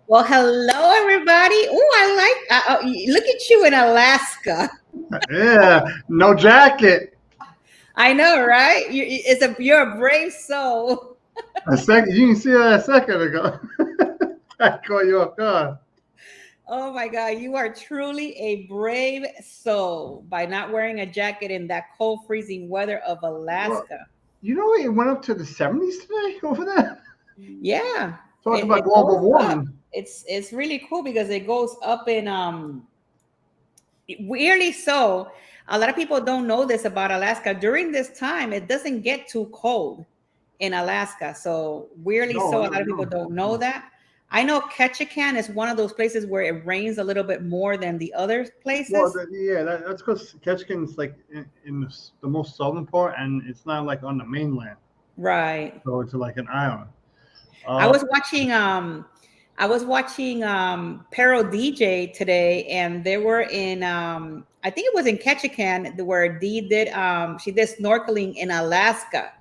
Well, hello, everybody. Oh, look at you in Alaska. Yeah, no jacket. I know, right? You're a brave soul. A second, you didn't see that a second ago. I caught you off guard. Oh my God, you are truly a brave soul by not wearing a jacket in that cold, freezing weather of Well, Alaska. you know it went up to the 70s today over there. Yeah, Talk it, about it global goes up. warming. It's really cool because it goes up in weirdly so. A lot of people don't know this about Alaska. During this time, it doesn't get too cold in Alaska. So weirdly No, so, a no, lot of people no, don't know no. that. I know Ketchikan is one of those places where it rains a little bit more than the other Well, places. yeah, that's because Ketchikan's like in the most southern part, and it's not like on the mainland, Right. so it's like an island. I Uh, was watching Pero DJ today, and they were in I think it was in Ketchikan where Dee did she did snorkeling in Alaska.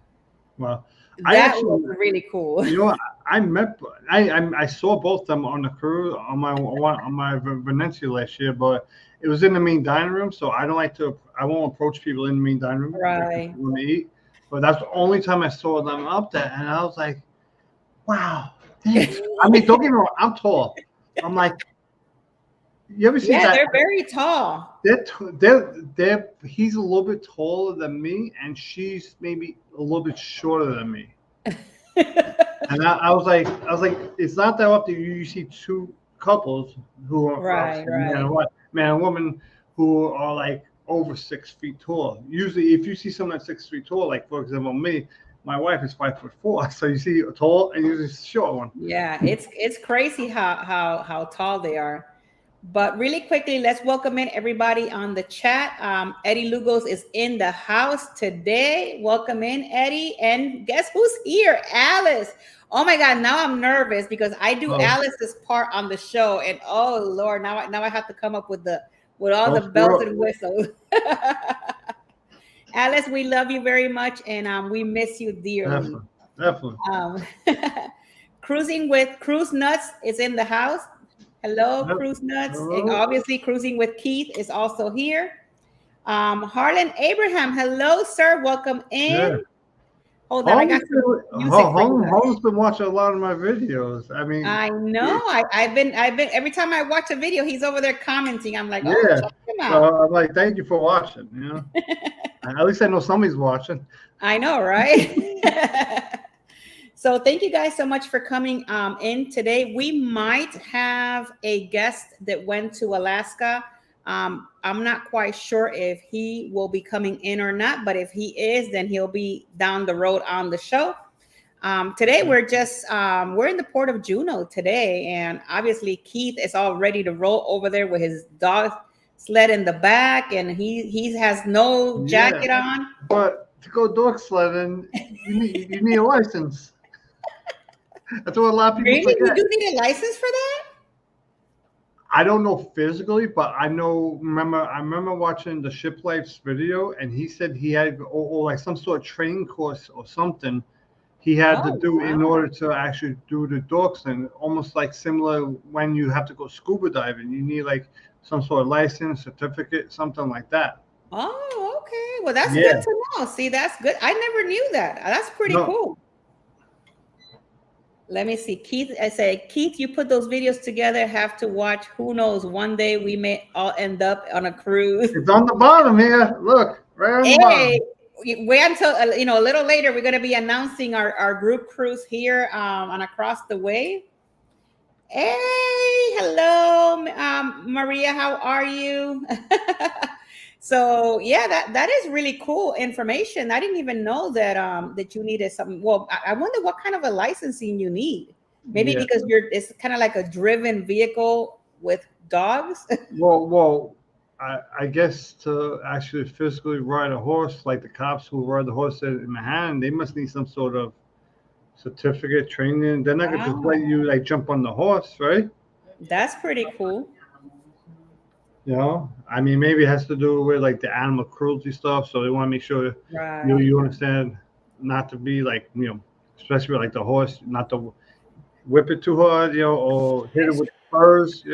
well, I That was actually, really cool. you know, I met, I saw both of them on the cruise on my Venetia last year, but it was in the main dining room, so I won't approach people in the main dining room like Right. when they eat. But that's the only time I saw them up there, and I was like, wow, thanks. I mean, don't get me wrong, I'm tall. I'm like, you ever see Yeah, that? they're very tall. He's a little bit taller than me, and she's maybe a little bit shorter than me. And I was like, it's not that often you see two couples who are Right, obviously man right. and wife, man and woman, who are like over 6 feet tall. Usually, if you see someone that's 6 feet tall, like for example me, my wife is 5'4", so you see a tall and you see a short one. Yeah, it's crazy how tall they are. But really quickly, let's welcome in everybody on the chat. Eddie Lugos is in the house today. Welcome in, Eddie. And guess who's here? Alice. Oh my God, now I'm nervous because I do Oh, Alice's part on the show. And oh Lord, now I have to come up with all the don't bells screw up. and whistles. Alice, we love you very much and we miss you dearly. Definitely, definitely. Um, Cruising with Cruise Nuts is in the house. Hello, Yep. Cruise Nuts. And Hello. obviously, Cruising with Keith is also here. Harlan Abraham, hello, sir. Welcome in. Yeah. Hold on, I got some music for you guys. Holmes been watching a lot of my videos. I mean, I know. I've been. Every time I watch a video, he's over there commenting. I'm like, oh, yeah. check him So out. I'm like, thank you for watching. You know, at least I know somebody's watching. I know, right? So thank you guys so much for coming in today. We might have a guest that went to Alaska. I'm not quite sure if he will be coming in or not, but if he is, then he'll be down the road on the show. Today we're in the Port of Juneau today, and obviously Keith is all ready to roll over there with his dog sled in the back, and he has no Yeah, jacket on. but to go dog sledding, you need a license. That's what a lot of people Really, you forget. do need a license for that? I don't know physically, but I know. I remember watching the Ship Life's video, and he said he had or like some sort of training course or something he had to Oh do in wow. order to actually do the dog sledding. Almost like similar when you have to go scuba diving, you need like some sort of license, certificate, something like that. Oh, okay. Well, that's good Yeah. to know. See, that's good. I never knew that. That's pretty No. cool. Let me see. Keith, I say, Keith, you put those videos together, have to watch. Who knows? One day we may all end up on a cruise. It's on the bottom here. Look, right on the Hey, bottom. wait until a little later. We're going to be announcing our group cruise here on Across the Way. Hey, hello, Maria. How are you? So yeah, that is really cool information. I didn't even know that you needed something. Well, I wonder what kind of a licensing you need. Maybe Yeah. because it's kind of like a driven vehicle with dogs. Well, I guess to actually physically ride a horse, like the cops who ride the horse in Manhattan, they must need some sort of certificate training. They're not gonna just let Wow, you like jump on the horse, right? that's pretty cool. You know, I mean, maybe it has to do with like the animal cruelty stuff. So they want to make sure Right. you understand not to be like especially with, like the horse, not to whip it too hard, or hit it with spurs.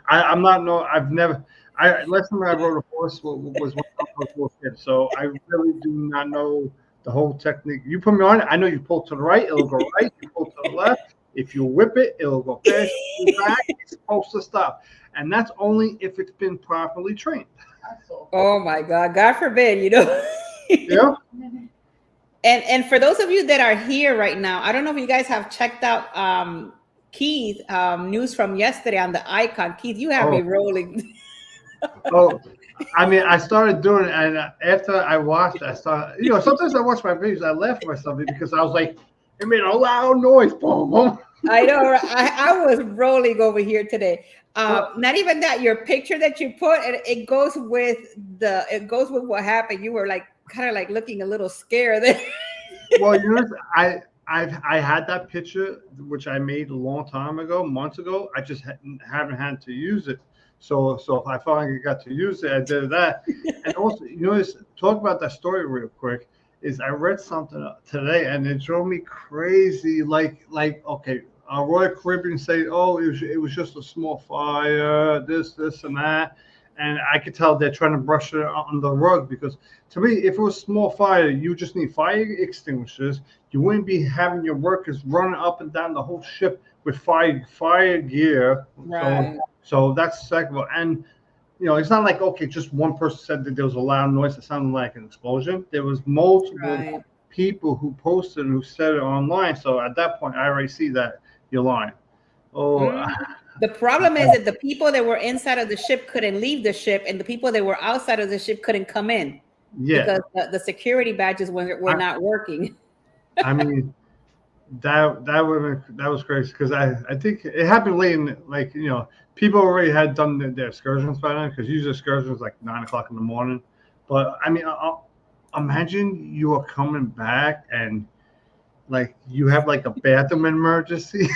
I'm not no. I've never. Last time I rode a horse was when I was a little kid, so I really do not know the whole technique. You put me on it, I know you pull to the right, it'll go right. You pull to the left. If you whip it, it'll go fast. You pull back, it's supposed to stop, and that's only if it's been properly trained. Oh my God. God forbid, Yeah. And for those of you that are here right now, I don't know if you guys have checked out Keith news from yesterday on the icon. Keith, you have me rolling. Oh, I mean, I started doing it, and after I watched, I started. Sometimes I watch my videos, I laugh at myself because I was like, it made a loud noise, boom, boom. I know. I was rolling over here today. Not even that. Your picture that you put, and it goes with what happened. You were like kind of like looking a little scared. Well, I had that picture which I made a long time ago, months ago. I just haven't had to use it. So if I finally got to use it, I did that. And also, talk about that story real quick. Is I read something today and it drove me crazy. Like okay, Royal Caribbean say, oh, it was just a small fire, this and that, and I could tell they're trying to brush it on the rug because to me, if it was small fire, you just need fire extinguishers. You wouldn't be having your workers running up and down the whole ship with fire gear. Right. So that's second. And it's not like, okay, just one person said that there was a loud noise that sounded like an explosion. There was multiple people who posted and who said it online. So at that point, I already see that you're lying. The problem is that the people that were inside of the ship couldn't leave the ship, and the people that were outside of the ship couldn't come in. Yeah. Because the security badges were not working. I mean, that was crazy because I think it happened late in, like, people already had done their excursions by then because usually excursions like 9 o'clock in the morning. But I mean, imagine you are coming back and like you have like a bathroom emergency.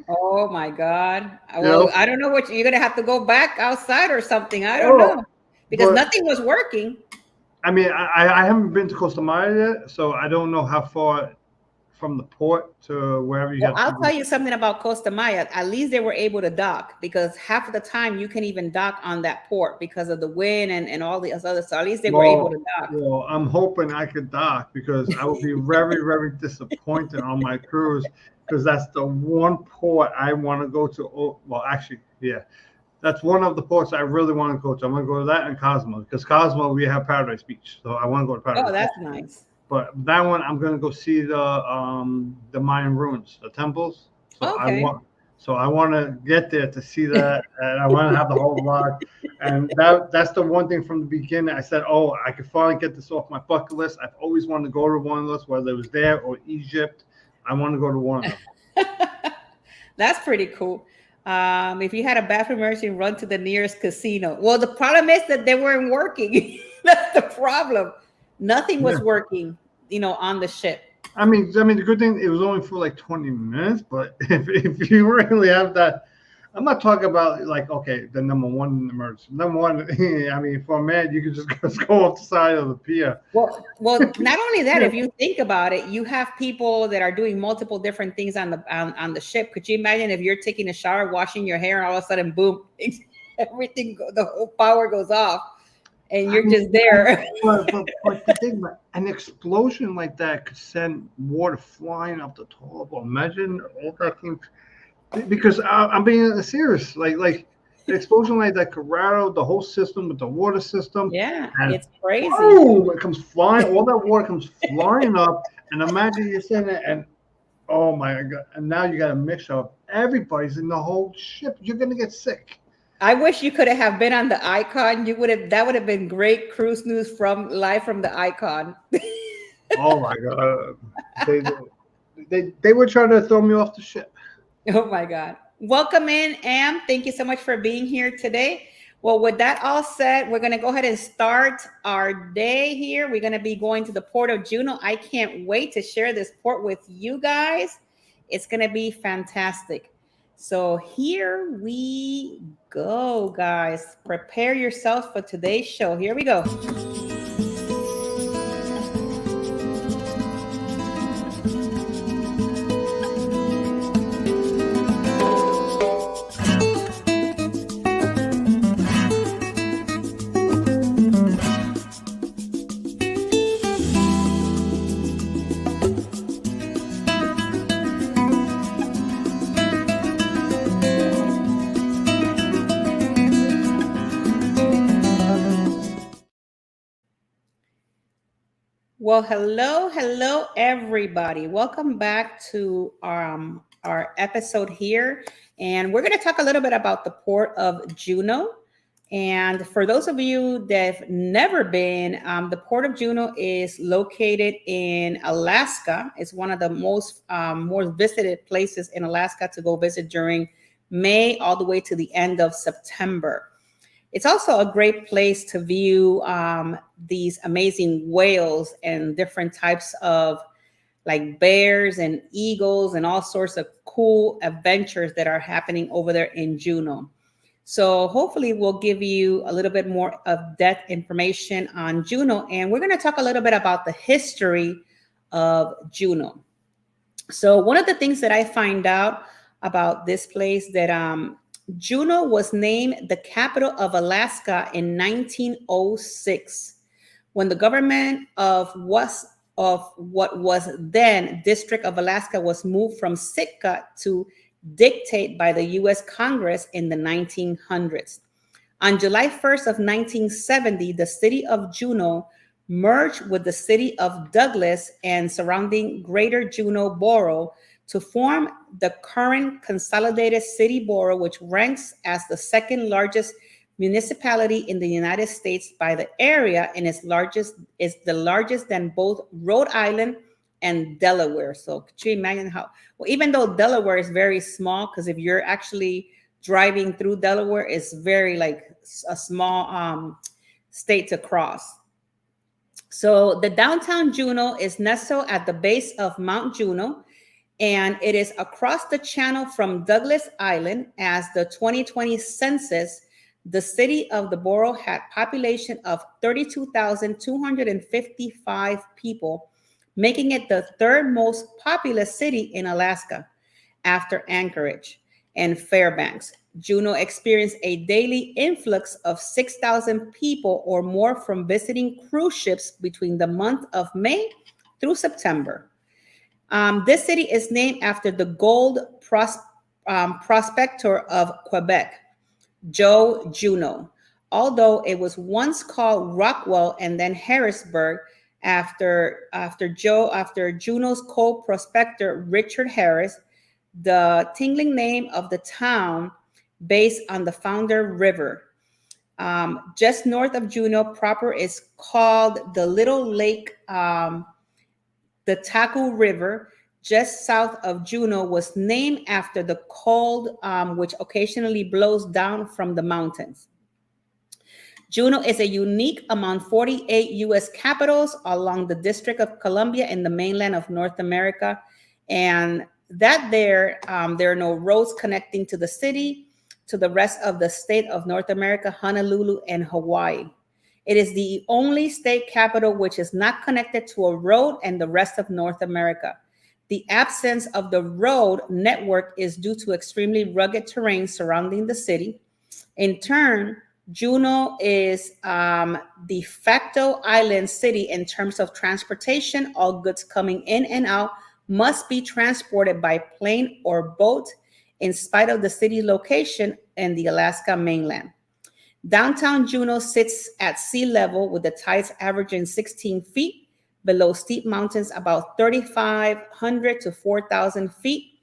Oh my God! Well, I don't know what you're gonna have to go back outside or something. I don't know because nothing was working. I mean, I haven't been to Costa Maya yet, so I don't know how far from the port to wherever you have. I'll tell you something about Costa Maya. At least they were able to dock because half of the time you can even dock on that port because of the wind and all the other. So at least they were able to dock. Well, I'm hoping I could dock because I would be very, very disappointed on my cruise because that's the one port I want to go to. Oh, well, actually, yeah. That's one of the ports I really want to go to. I'm going to go to that and Cozumel because Cozumel, we have Paradise Beach. So I want to go to Paradise. Oh, that's nice. But that one, I'm going to go see the Mayan ruins, the temples. So I want to get there to see that, and I want to have the whole vlog. And that's the one thing from the beginning. I said, oh, I could finally get this off my bucket list. I've always wanted to go to one of those, whether it was there or Egypt. I want to go to one of them. That's pretty cool. If you had a bathroom emergency, run to the nearest casino. Well, the problem is that they weren't working. That's the problem. Nothing was working, on the ship. I mean, the good thing, it was only for like 20 minutes, but if you really have that, I'm not talking about like, okay, the number one emergency. Number one, I mean, for a man, you can just go off the side of the pier. Well, not only that, if you think about it, you have people that are doing multiple different things on the ship. Could you imagine if you're taking a shower, washing your hair, and all of a sudden, boom, everything, the whole power goes off. And you're just there. But the thing, an explosion like that could send water flying up the top. Imagine all that thing. Because I'm being serious. Like an explosion like that could rattle the whole system with the water system. Yeah, it's crazy. Boom, it comes flying. All that water comes flying up. And imagine you're sitting there and, oh my God. And now you got a mixture of everybody's in the whole ship. You're going to get sick. I wish you could have been on the Icon. That would have been great cruise news live from the Icon. Oh my God. They were trying to throw me off the ship. Oh my God. Welcome in, Am. Thank you so much for being here today. Well, with that all said, we're going to go ahead and start our day here. We're going to be going to the Port of Juneau. I can't wait to share this port with you guys. It's going to be fantastic. So here we go, guys. Prepare yourselves for today's show. Here we go. Well, hello, everybody. Welcome back to our episode here. And we're going to talk a little bit about the Port of Juneau. And for those of you that have never been, the Port of Juneau is located in Alaska. It's one of the more visited places in Alaska to go visit during May all the way to the end of September. It's also a great place to view these amazing whales and different types of like bears and eagles and all sorts of cool adventures that are happening over there in Juneau. So hopefully we'll give you a little bit more of depth information on Juneau. And we're going to talk a little bit about the history of Juneau. So one of the things that I find out about this place that Juneau was named the capital of Alaska in 1906 when the government of what was then District of Alaska was moved from Sitka to dictate by the U.S. Congress in the 1900s. On July 1st of 1970, the city of Juneau merged with the city of Douglas and surrounding Greater Juneau Borough to form the current consolidated city borough, which ranks as the second largest municipality in the United States by the area and is the largest than both Rhode Island and Delaware. So could you imagine how, well, even though Delaware is very small, because if you're actually driving through Delaware, it's very like a small state to cross. So the downtown Juneau is nestled at the base of Mount Juneau, and it is across the channel from Douglas Island. As the 2020 census, the city of the borough had population of 32,255 people, making it the third most populous city in Alaska after Anchorage and Fairbanks. Juneau experienced a daily influx of 6,000 people or more from visiting cruise ships between the month of May through September. This city is named after the gold prospector of Quebec, Joe Juneau. Although it was once called Rockwell and then Harrisburg after Juneau's coal prospector Richard Harris, the tingling name of the town based on the Founder River. Just north of Juneau proper is called the Little Lake. The Taku River, just south of Juneau, was named after the cold which occasionally blows down from the mountains. Juneau is a unique among 48 U.S. capitals along the District of Columbia in the mainland of North America, and that there are no roads connecting to the city to the rest of the state of North America, Honolulu, and Hawaii. It is the only state capital which is not connected to a road and the rest of North America. The absence of the road network is due to extremely rugged terrain surrounding the city. In turn, Juneau is de facto island city in terms of transportation. All goods coming in and out must be transported by plane or boat in spite of the city location in the Alaska mainland. Downtown Juneau sits at sea level with the tides averaging 16 feet below steep mountains about 3,500 to 4,000 feet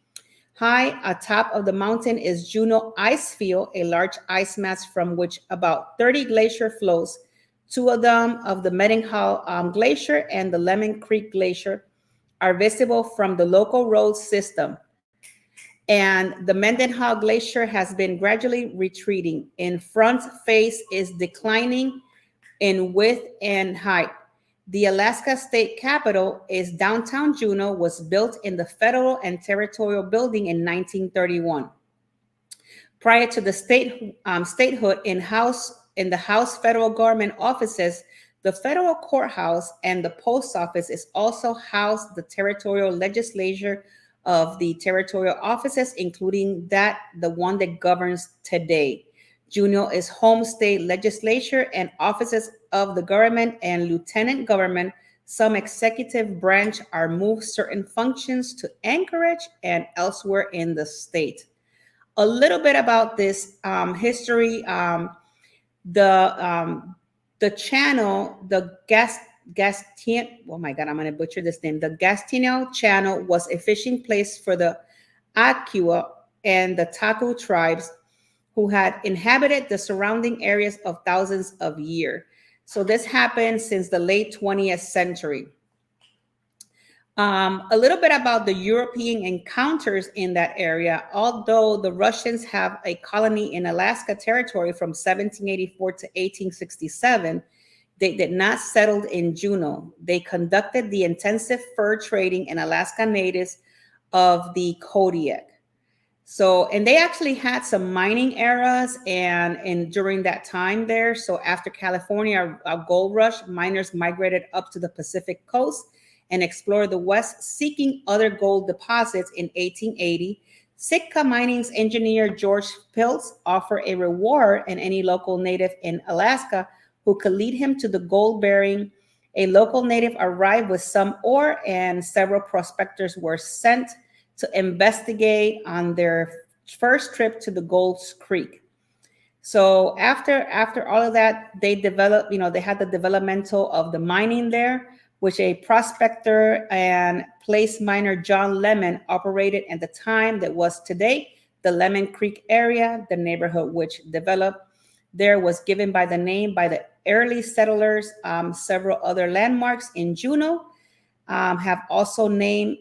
high. Atop of the mountain is Juneau Ice Field, a large ice mass from which about 30 glacier flows, two of them of the Mendenhall Glacier and the Lemon Creek Glacier are visible from the local road system. And the Mendenhall Glacier has been gradually retreating. In front face is declining in width and height. The Alaska State Capitol is downtown Juneau, was built in the Federal and Territorial Building in 1931. Prior to the statehood, in the House federal government offices, the federal courthouse and the post office is also housed the territorial legislature of the territorial offices, including the one that governs today. Juneau is home state legislature and offices of the government and lieutenant government. Some executive branch are moved certain functions to Anchorage and elsewhere in the state. A little bit about this history. The channel, oh my God, I'm going to butcher this name. The Gastino Channel was a fishing place for the Aqua and the Taku tribes who had inhabited the surrounding areas of thousands of years. So this happened since the late 20th century. A little bit about the European encounters in that area. Although the Russians have a colony in Alaska territory from 1784 to 1867, they did not settle in Juneau. They conducted the intensive fur trading in Alaska natives of the Kodiak. So, and they actually had some mining eras and during that time there. So after California, a gold rush, miners migrated up to the Pacific coast and explored the West, seeking other gold deposits. In 1880, Sitka Mining's engineer George Pilz offered a reward and any local native in Alaska who could lead him to the gold bearing. A local native arrived with some ore, and several prospectors were sent to investigate on their first trip to the Gold's Creek. So after all of that, they developed, they had the developmental of the mining there, which a prospector and place miner John Lemon operated at the time that was today the Lemon Creek area. The neighborhood which developed there was given by the name by the early settlers. Several other landmarks in Juneau had also named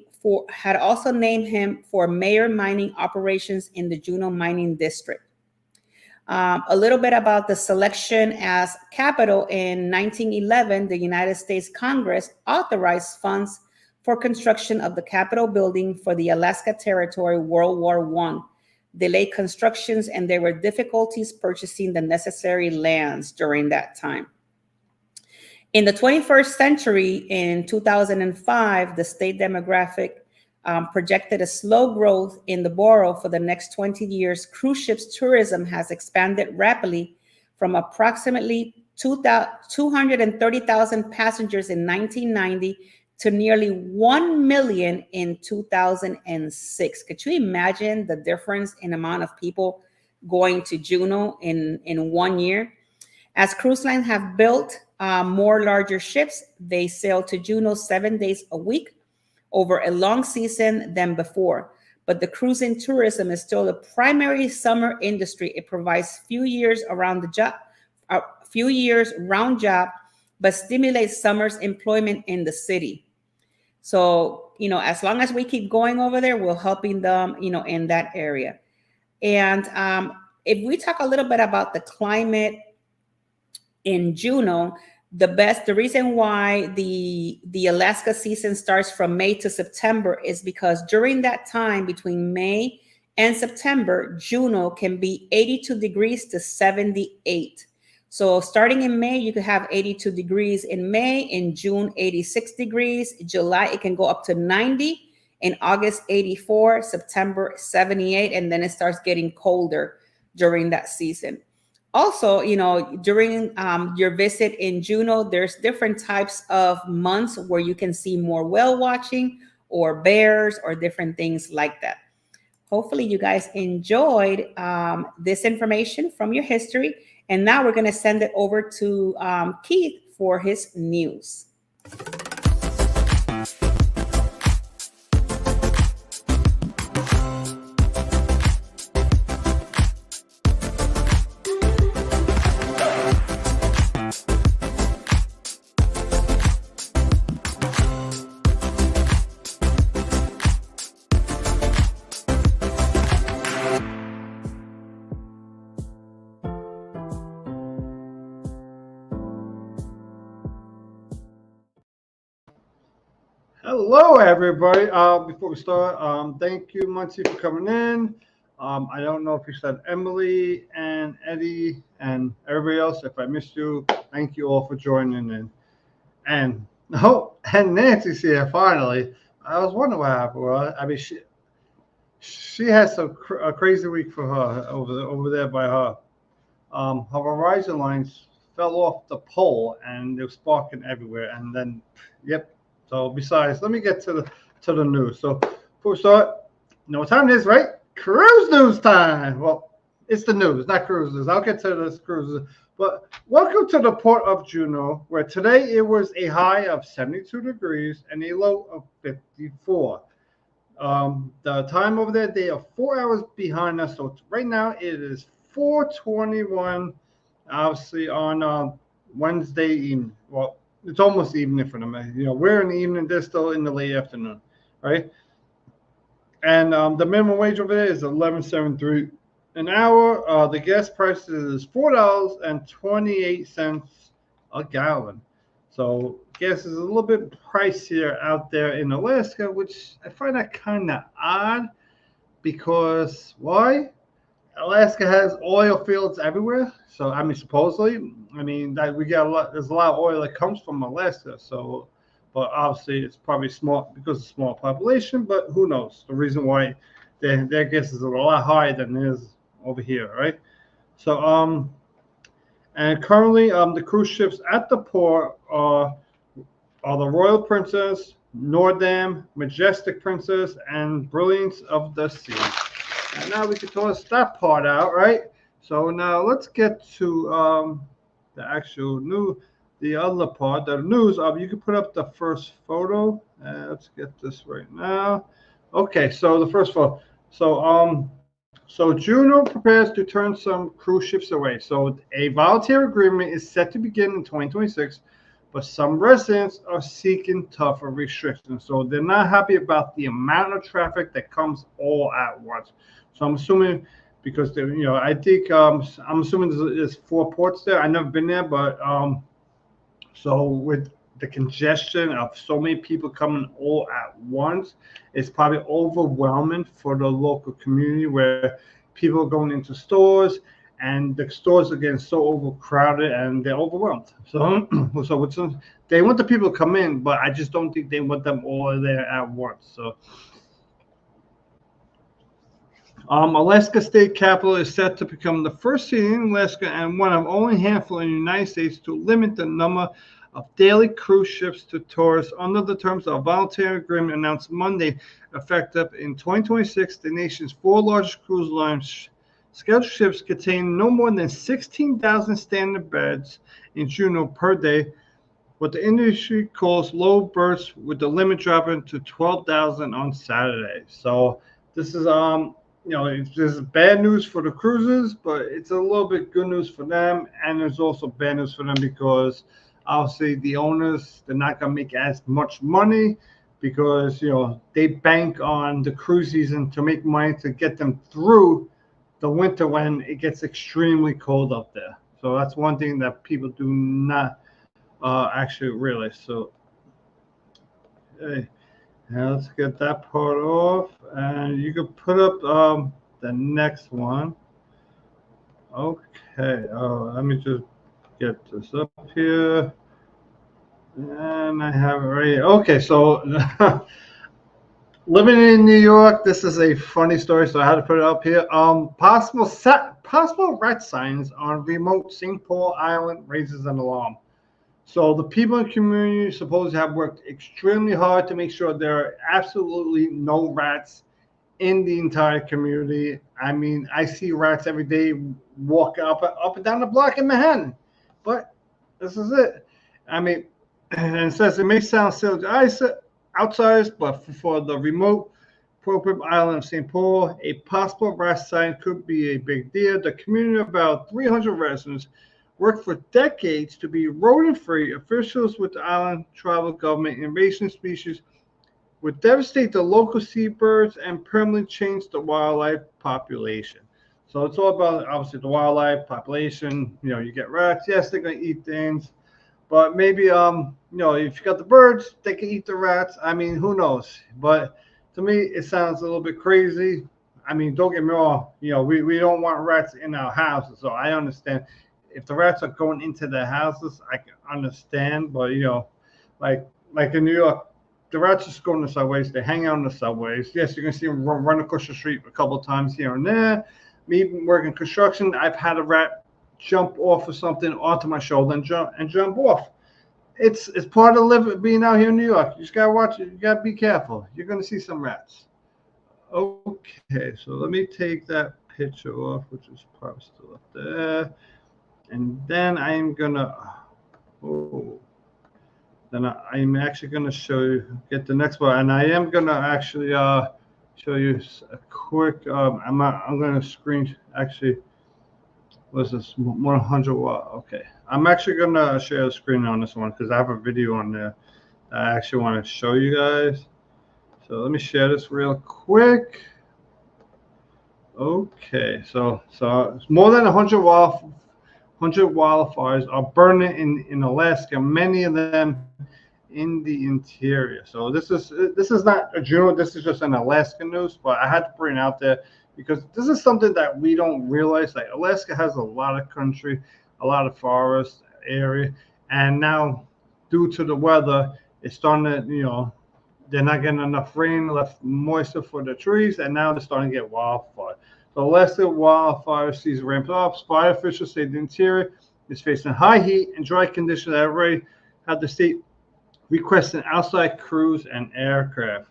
him for major mining operations in the Juneau Mining District. A little bit about the selection as capital. In 1911, the United States Congress authorized funds for construction of the Capitol building for the Alaska Territory. World War I delayed constructions, and there were difficulties purchasing the necessary lands during that time. In the 21st century, in 2005, the state demographic projected a slow growth in the borough for the next 20 years. Cruise ships tourism has expanded rapidly from approximately 230,000 passengers in 1990 to nearly 1 million in 2006. Could you imagine the difference in amount of people going to Juneau in 1 year? As cruise lines have built more larger ships, they sail to Juneau 7 days a week over a long season than before. But the cruising tourism is still the primary summer industry. It provides few years round job, but stimulates summer's employment in the city. So, as long as we keep going over there, we're helping them, in that area. And if we talk a little bit about the climate in Juneau, the reason why the Alaska season starts from May to September is because during that time between May and September, Juneau can be 82 degrees to 78. So starting in May, you could have 82 degrees in May. In June, 86 degrees. July, it can go up to 90. In August, 84. September, 78. And then it starts getting colder during that season. Also, during your visit in Juneau, there's different types of months where you can see more whale watching or bears or different things like that. Hopefully you guys enjoyed this information from your history. And now we're going to send it over to Keith for his news. Hello, everybody. Before we start, thank you, Muncie, for coming in. I don't know if you said Emily and Eddie and everybody else. If I missed you, thank you all for joining in. And Nancy's here finally. I was wondering what happened. Well, I mean, she has a crazy week for her over there by her. Her Verizon lines fell off the pole and they were sparking everywhere. And then, yep. So besides, let me get to the news. So before we start, you know what time it is, right? Cruise news time. Well, It's the news, not cruises. I'll get to this cruises. But welcome to the Port of Juneau, where today it was a high of 72 degrees and a low of 54. The time over there, they are 4 hours behind us. So right now it is 4:21, obviously on Wednesday evening. Well, it's almost evening for them. We're in the evening. They're still in the late afternoon, right? And the minimum wage over there is $11.73 an hour. The gas price is $4.28 a gallon. So gas is a little bit pricier out there in Alaska, which I find that kind of odd because why? Alaska has oil fields everywhere. So I mean, supposedly, that we get a lot. There's a lot of oil that comes from Alaska. So, but obviously, it's probably small because of small population. But who knows? The reason why their gas is a lot higher than it is over here, right? So and currently the cruise ships at the port are the Royal Princess, Nordam, Majestic Princess, and Brilliance of the Sea. And now we can toss that part out, right? So now let's get to the actual the other part, the news. You can put up the first photo. Let's get this right now. Okay, so the first photo. So Juneau prepares to turn some cruise ships away. So a volunteer agreement is set to begin in 2026, but some residents are seeking tougher restrictions. So they're not happy about the amount of traffic that comes all at once. So I'm assuming because I think I'm assuming there's 4 ports there. I've never been there, but so with the congestion of so many people coming all at once, it's probably overwhelming for the local community where people are going into stores and the stores are getting so overcrowded and they're overwhelmed. So, they want the people to come in, but I just don't think they want them all there at once. So, Alaska State Capitol is set to become the first city in Alaska and one of only a handful in the United States to limit the number of daily cruise ships to tourists under the terms of a voluntary agreement announced Monday. Effective in 2026, the nation's 4 largest cruise lines scheduled ships contain no more than 16,000 standard beds in Juneau per day, what the industry calls low berths, with the limit dropping to 12,000 on Saturday. So this is there's bad news for the cruises, but it's a little bit good news for them, and there's also bad news for them because obviously the owners, they're not going to make as much money because they bank on the cruise season to make money to get them through the winter when it gets extremely cold up there. So that's one thing that people do not actually realize. So okay. Now let's get that part off, and you can put up the next one. Okay, let me just get this up here, and I have it right here. Okay, so living in New York, this is a funny story, so I had to put it up here. Possible rat signs on remote St. Paul Island raises an alarm. So the people in the community supposedly have worked extremely hard to make sure there are absolutely no rats in the entire community. I mean, I see rats every day walk up and down the block in Manhattan. But this is it. I mean, and it says it may sound silly to outsiders, but for the remote appropriate island of St. Paul, a possible rat sign could be a big deal. The community of about 300 residents worked for decades to be rodent-free. Officials with the island tribal government invasive species would devastate the local seabirds and permanently change the wildlife population. So it's all about obviously the wildlife population. You get rats. Yes, they're going to eat things, but maybe if you got the birds, they can eat the rats. I mean, who knows? But to me, it sounds a little bit crazy. I mean, don't get me wrong. We don't want rats in our houses, so I understand. If the rats are going into their houses, I can understand. But like in New York, the rats just go in the subways. They hang out in the subways. Yes, you're gonna see them run across the street a couple of times here and there. Me working construction, I've had a rat jump off of something onto my shoulder and jump off. It's part of being out here in New York. You just gotta watch it. You gotta be careful. You're gonna see some rats. Okay, so let me take that picture off, which is probably still up there. And then I'm gonna, oh, then I'm actually gonna show you, get the next one, and I am gonna actually show you a quick. I'm gonna screen actually. What's this? 100 watt. Okay, I'm actually gonna share the screen on this one because I have a video on there that I actually want to show you guys. So let me share this real quick. Okay, so it's more than 100 wildfires are burning in Alaska. Many of them in the interior. So this is not a Juneau. This is just an Alaska news, but I had to bring it out there because this is something that we don't realize. Like Alaska has a lot of country, a lot of forest area, and now due to the weather, it's starting to they're not getting enough rain, left moisture for the trees, and now they're starting to get wildfire. So Alaska wildfire season ramps up. Fire officials say the interior is facing high heat and dry conditions that already have the state requesting outside crews and aircraft.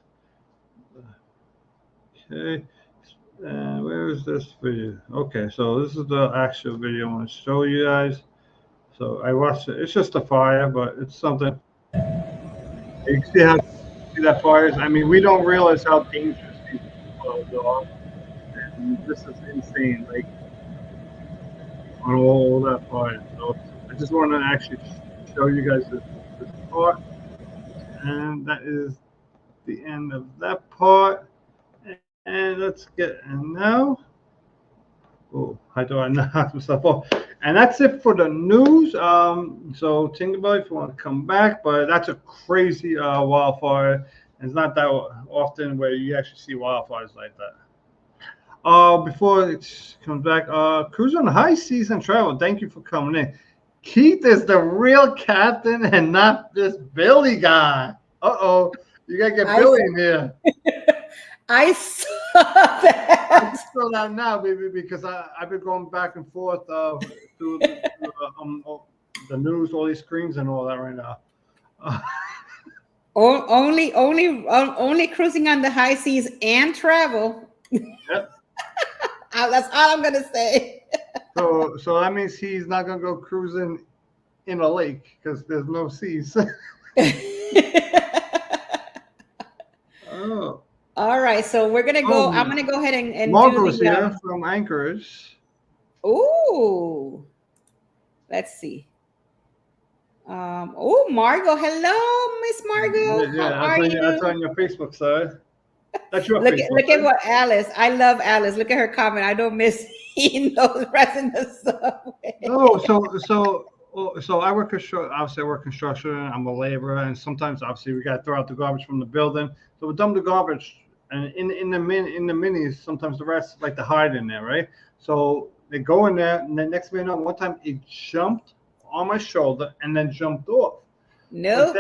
Okay, where is this video? Okay, so this is the actual video I want to show you guys. So I watched it. It's just a fire, but it's something. You can see that fires. I mean, we don't realize how dangerous these are. And this is insane. Like on all that fire. So I just want to actually show you guys this part. And that is the end of that part. And let's get, and now, oh, how do I knock myself off? And that's it for the news. So think about it if you want to come back, but that's a crazy wildfire. It's not that often where you actually see wildfires like that. Before it comes back, cruise on high seas and travel. Thank you for coming in. Keith is the real captain and not this Billy guy. Uh-oh. You got to get Billy in here. I saw that. I saw that now, baby, because I've been going back and forth through the news, all these screens and all that right now. Only cruising on the high seas and travel. Yep. That's all I'm gonna say. So that means he's not gonna go cruising in a lake because there's no seas. Oh. All right, so we're gonna go. I'm gonna go ahead and Margot's do the, here from Anchorage. Ooh, let's see. Oh, Margot, hello, Miss Margot. Yeah, how are you? That's on your Facebook side. That's your look Facebook. Look at what Alice. I love Alice. Look at her comment. I don't miss eating those rats in the subway. Oh, so I work construction. Obviously, I work construction. I'm a laborer, and sometimes, obviously, we got to throw out the garbage from the building. So we dump the garbage, and in the minis, sometimes the rats like to hide in there, right? So they go in there, and the next minute, one time it jumped on my shoulder and then jumped off. No.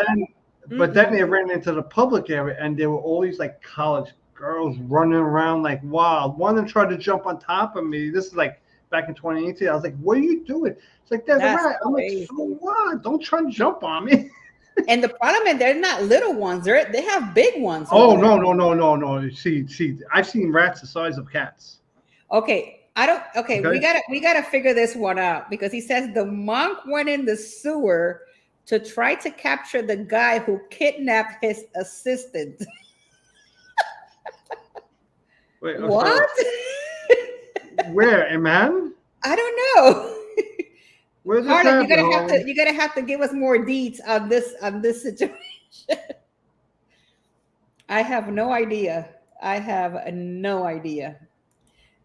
But then they ran into the public area, and there were all these like college girls running around like wild. One of them tried to jump on top of me. This is like back in 2018. I was like, "What are you doing?" It's like, "There's a rat." I'm like, "So what? Don't try to jump on me." And the problem is they're not little ones. They have big ones. Oh no! See, I've seen rats the size of cats. Okay. Okay, we gotta figure this one out because he says the monk went in the sewer to try to capture the guy who kidnapped his assistant. Wait, what? Where, man? I don't know. Where's this Harlan, you're gonna have to give us more deets on this situation. I have no idea.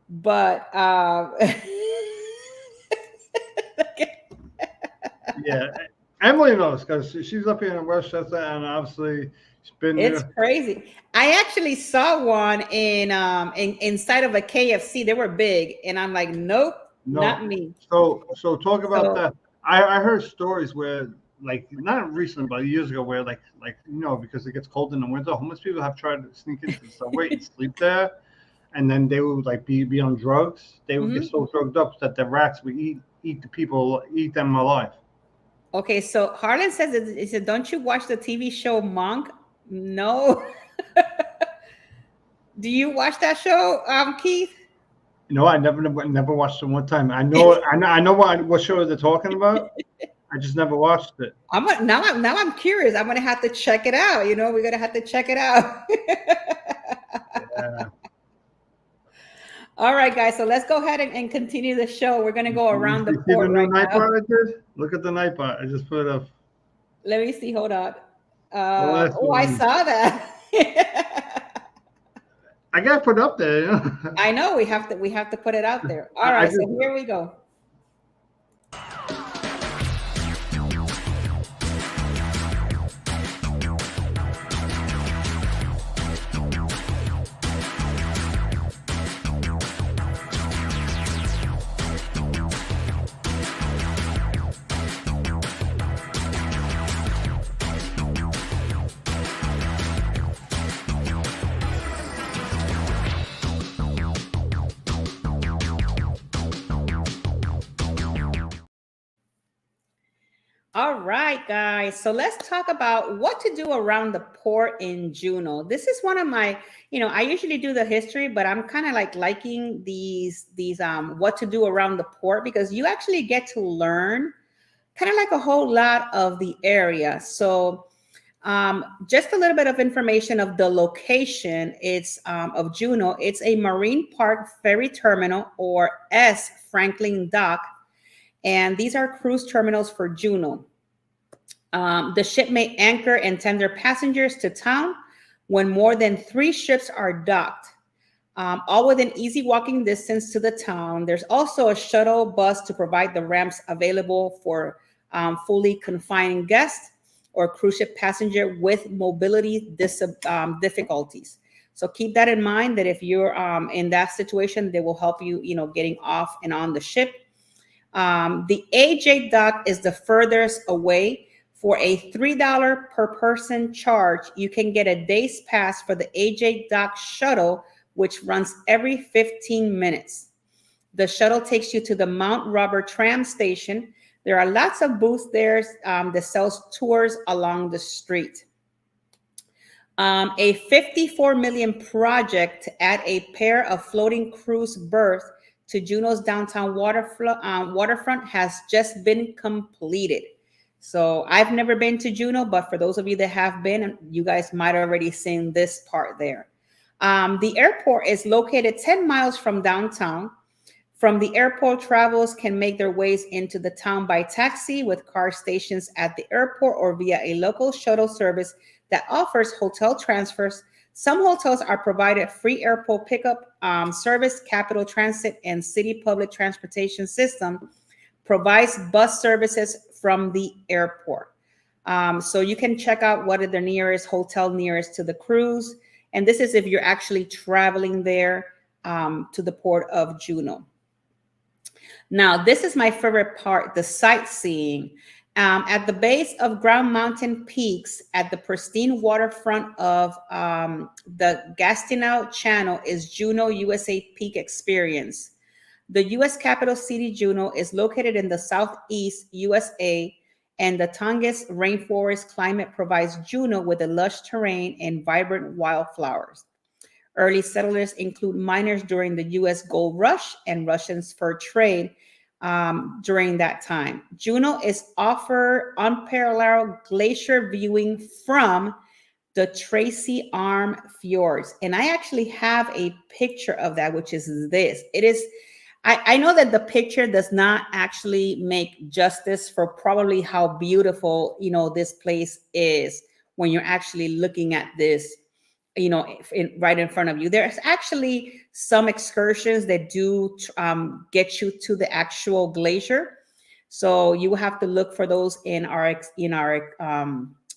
But yeah, Emily knows because she's up here in Westchester, and obviously she's been. It's crazy. I actually saw one in inside of a KFC. They were big, and I'm like, nope, not me. So talk about that. I heard stories where, like, not recently, but years ago, where like because it gets cold in the winter, homeless people have tried to sneak into the subway and sleep there. And then they would like be on drugs. They would get so drugged up that the rats would eat the people, eat them alive. Okay, so Harlan says he said, "Don't you watch the TV show Monk?" No. Do you watch that show, Keith? No, I never watched it one time. I know what show they're talking about. I just never watched it. Now I'm curious. I'm gonna have to check it out. We're gonna have to check it out. Yeah. All right, guys. So let's go ahead and continue the show. We're gonna go around the You see the port new right night now. bar I did? Look at the night bar. I just put up Let me see. Hold on. the last Oh, I one. saw that. I gotta put up there. You know? I know we have to put it out there. All I right. So just here we go. All right, guys. So let's talk about what to do around the port in Juneau. This is one of my, I usually do the history, but I'm kind of like liking these what to do around the port because you actually get to learn kind of like a whole lot of the area. So just a little bit of information of the location. It's of Juneau. It's a Marine Park Ferry Terminal or S Franklin Dock, and these are cruise terminals for Juneau. The ship may anchor and tender passengers to town when more than 3 ships are docked, all within easy walking distance to the town. There's also a shuttle bus to provide the ramps available for fully confined guests or cruise ship passenger with mobility difficulties. So keep that in mind that if you're in that situation, they will help you, getting off and on the ship. The AJ dock is the furthest away. For a $3 per person charge, you can get a day's pass for the AJ dock shuttle, which runs every 15 minutes. The shuttle takes you to the Mount Robert tram station. There are lots of booths there that sells tours along the street. A $54 million project to add a pair of floating cruise berths to Juneau's downtown waterfront has just been completed. So I've never been to Juneau, but for those of you that have been, you guys might already seen this part there. The airport is located 10 miles from downtown. From the airport, travelers can make their ways into the town by taxi with car stations at the airport or via a local shuttle service that offers hotel transfers. Some hotels are provided free airport pickup service. Capital Transit and City Public Transportation System provides bus services from the airport. So you can check out what are the nearest hotel nearest to the cruise. And this is if you're actually traveling there to the Port of Juneau. Now, this is my favorite part, the sightseeing. At the base of Ground Mountain Peaks at the pristine waterfront of the Gastineau Channel is Juneau USA Peak Experience. The U.S. capital city, Juneau, is located in the southeast USA, and the Tongass rainforest climate provides Juneau with a lush terrain and vibrant wildflowers. Early settlers include miners during the U.S. gold rush and Russian fur trade during that time. Juneau is offered unparalleled glacier viewing from the Tracy Arm Fjords. And I actually have a picture of that, which is this. It is, I know that the picture does not actually make justice for probably how beautiful, this place is when you're actually looking at this, right in front of you. There's actually some excursions that do get you to the actual glacier. So you will have to look for those in our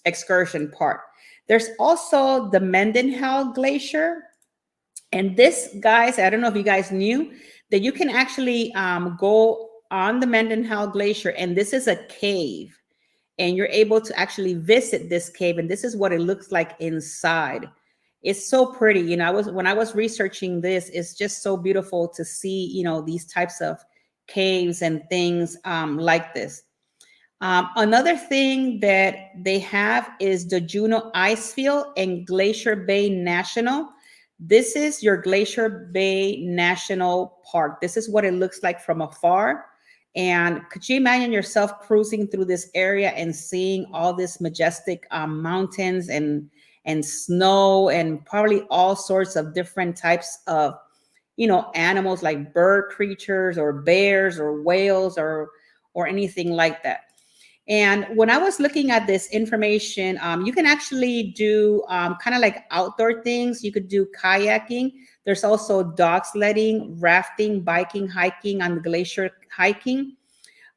excursion part. There's also the Mendenhall Glacier. And this, guys, I don't know if you guys knew that you can actually go on the Mendenhall Glacier, and this is a cave. And you're able to actually visit this cave, and this is what it looks like inside. It's so pretty. When I was researching this, it's just so beautiful to see, these types of caves and things like this. Another thing that they have is the Juneau Icefield and Glacier Bay National. This is your Glacier Bay National Park. This is what it looks like from afar. And could you imagine yourself cruising through this area and seeing all this majestic mountains and snow and probably all sorts of different types of, animals like bird creatures or bears or whales or anything like that. And when I was looking at this information, you can actually do kind of like outdoor things. You could do kayaking. There's also dog sledding, rafting, biking, hiking on the glacier hiking.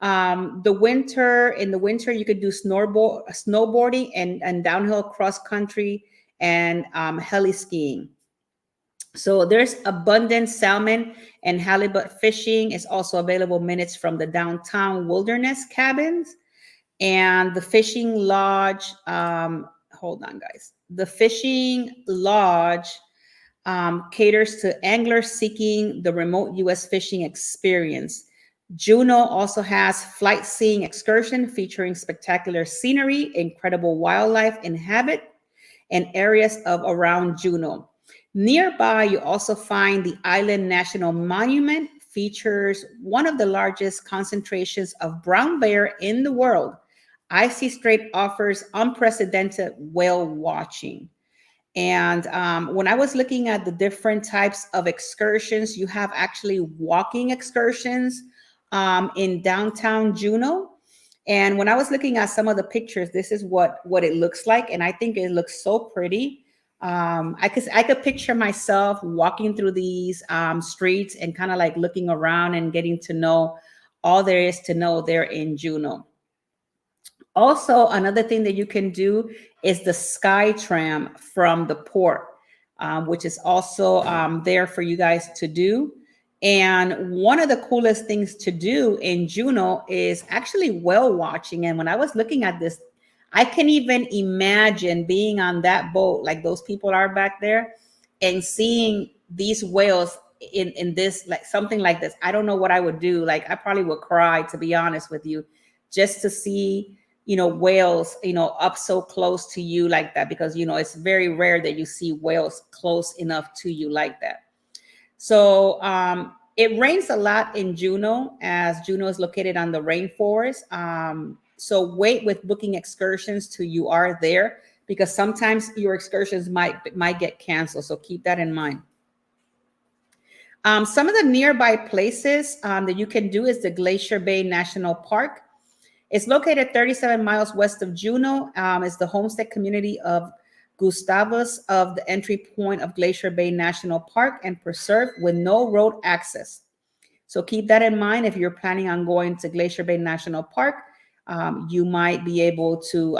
In the winter, you could do snowboarding and downhill cross country and heli skiing. So there's abundant salmon and halibut fishing. Is also available minutes from the downtown wilderness cabins. And the fishing lodge, hold on, guys. The fishing lodge caters to anglers seeking the remote U.S. fishing experience. Juneau also has flight seeing excursion featuring spectacular scenery, incredible wildlife inhabit, and areas of around Juneau. Nearby, you also find the Island National Monument, features one of the largest concentrations of brown bear in the world. Icy Strait offers unprecedented whale watching. And when I was looking at the different types of excursions, you have actually walking excursions in downtown Juneau. And when I was looking at some of the pictures, this is what it looks like. And I think it looks so pretty. I could picture myself walking through these streets and kind of like looking around and getting to know all there is to know there in Juneau. Also, another thing that you can do is the Sky Tram from the port, which is also there for you guys to do. And one of the coolest things to do in Juneau is actually whale watching. And when I was looking at this, I can even imagine being on that boat like those people are back there and seeing these whales in this, like something like this. I don't know what I would do. Like I probably would cry, to be honest with you, just to see whales, up so close to you like that, because, it's very rare that you see whales close enough to you like that. So it rains a lot in Juneau, as Juneau is located on the rainforest. So wait with booking excursions till you are there, because sometimes your excursions might get canceled. So keep that in mind. Some of the nearby places that you can do is the Glacier Bay National Park. It's located 37 miles west of Juneau. It's the homestead community of Gustavus of the entry point of Glacier Bay National Park and Preserve with no road access. So keep that in mind. If you're planning on going to Glacier Bay National Park, you might be able to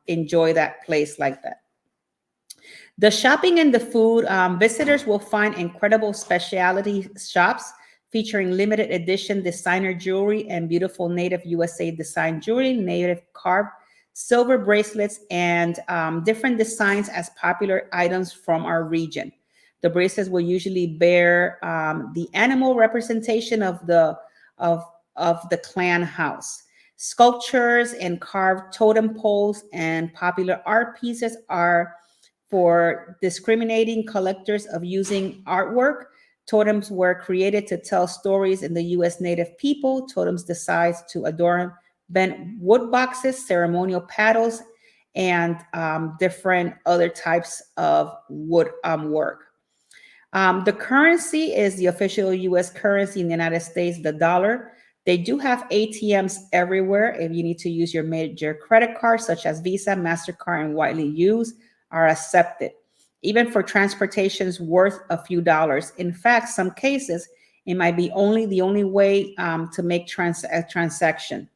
enjoy that place like that. The shopping and the food, visitors will find incredible specialty shops featuring limited edition designer jewelry and beautiful native USA design jewelry, native carved silver bracelets, and different designs as popular items from our region. The bracelets will usually bear the animal representation of the clan house. Sculptures and carved totem poles and popular art pieces are for discriminating collectors of using artwork. Totems were created to tell stories in the U.S. Native people. Totems designed to adorn bent wood boxes, ceremonial paddles, and different other types of wood work. The currency is the official U.S. currency in the United States, the dollar. They do have ATMs everywhere. If you need to use your major credit cards, such as Visa, MasterCard, and widely used, are accepted, even for transportations worth a few dollars. In fact, some cases, it might be the only way to make a transaction.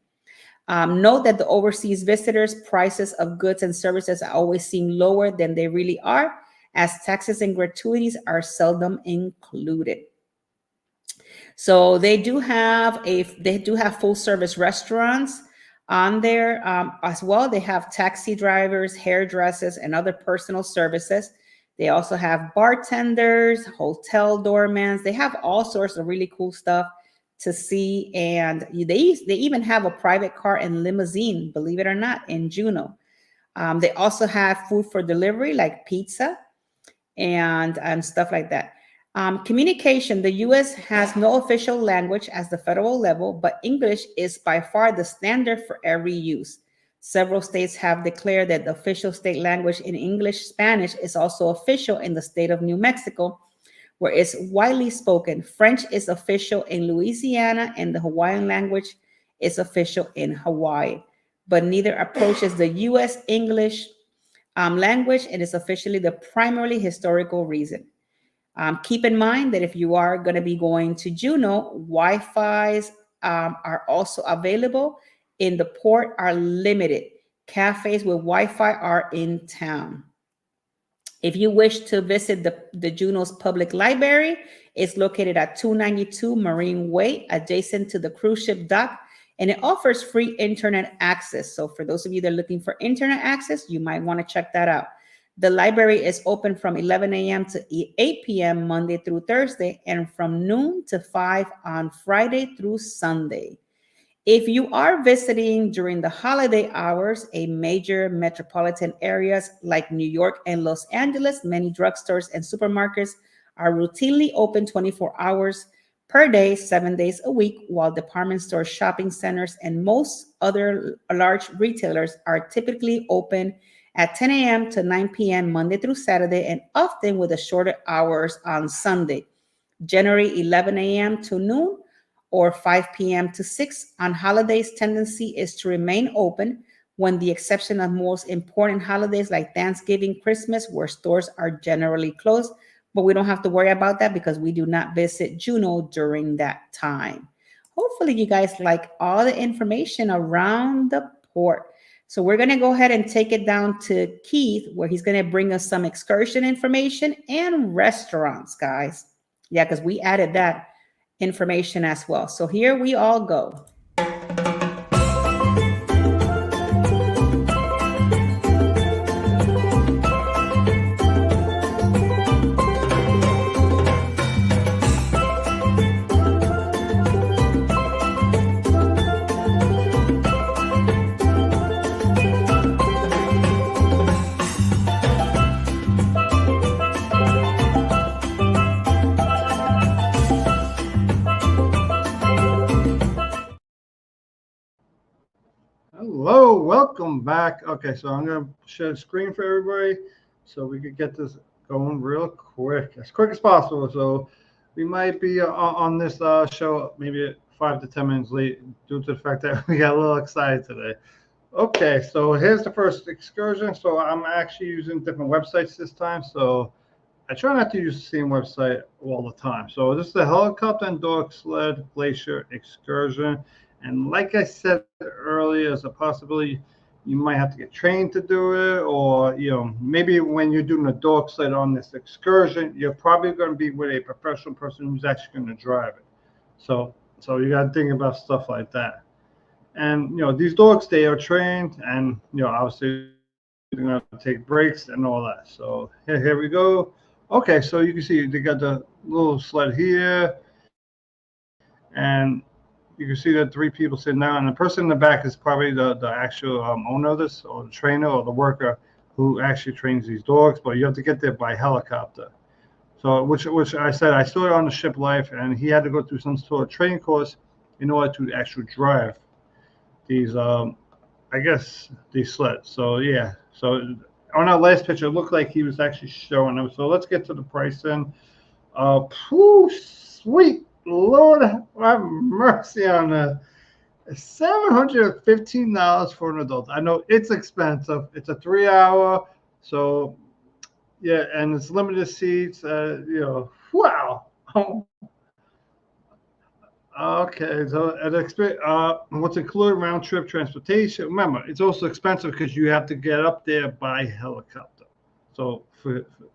Note that the overseas visitors' prices of goods and services always seem lower than they really are, as taxes and gratuities are seldom included. So they do have full service restaurants on there as well. They have taxi drivers, hairdressers, and other personal services. They also have bartenders, hotel doormans. They have all sorts of really cool stuff to see. And they even have a private car and limousine, believe it or not, in Juneau. They also have food for delivery like pizza. and stuff like that. Communication, the US has no official language as the federal level, but English is by far the standard for every use. Several states have declared that the official state language in English. Spanish is also official in the state of New Mexico, where it's widely spoken. French is official in Louisiana, and the Hawaiian language is official in Hawaii, but neither approaches the US English language, and is officially the primarily historical reason. Keep in mind that if you are going to be going to Juneau, Wi-Fi's are also available. In the port are limited. Cafes with Wi-Fi are in town. If you wish to visit the Juneau's public library, it's located at 292 Marine Way, adjacent to the cruise ship dock, and it offers free internet access. So for those of you that are looking for internet access, you might want to check that out. The library is open from 11 a.m. to 8 p.m. Monday through Thursday, and from noon to 5 on Friday through Sunday. If you are visiting during the holiday hours, a major metropolitan areas like New York and Los Angeles, many drugstores and supermarkets are routinely open 24 hours per day, 7 days a week, while department stores, shopping centers, and most other large retailers are typically open at 10 a.m. to 9 p.m. Monday through Saturday, and often with the shorter hours on Sunday, generally 11 a.m. to noon or 5 p.m. to 6. On holidays, tendency is to remain open, when the exception of most important holidays like Thanksgiving, Christmas, where stores are generally closed. But we don't have to worry about that because we do not visit Juneau during that time. Hopefully you guys like all the information around the port. So we're going to go ahead and take it down to Keith, where he's going to bring us some excursion information and restaurants, guys. Yeah, because we added that information as well. So here we all go. Hello, welcome back. Okay, so I'm going to share the screen for everybody so we could get this going real quick as possible. So we might be on this show maybe 5 to 10 minutes late due to the fact that we got a little excited today. Okay, so here's the first excursion. So I'm actually using different websites this time. So I try not to use the same website all the time. So this is the helicopter and dog sled glacier excursion. And like I said earlier, there's a possibility you might have to get trained to do it, or maybe when you're doing a dog sled on this excursion, you're probably going to be with a professional person who's actually going to drive it. So you got to think about stuff like that. And these dogs, they are trained, and obviously they're going to take breaks and all that. So here we go. Okay, so you can see they got the little sled here, and you can see the 3 people sitting down, and the person in the back is probably the actual owner of this, or the trainer, or the worker who actually trains these dogs. But you have to get there by helicopter. So which I said I saw it on the ship Life, and he had to go through some sort of training course in order to actually drive these I guess these sleds. So yeah, so on our last picture, it looked like he was actually showing them. So let's get to the pricing. Sweet Lord have mercy on that. $715 for an adult. I know it's expensive. It's a 3-hour, so yeah, and it's limited seats. Wow. Okay, so what's included round trip transportation? Remember, it's also expensive because you have to get up there by helicopter. So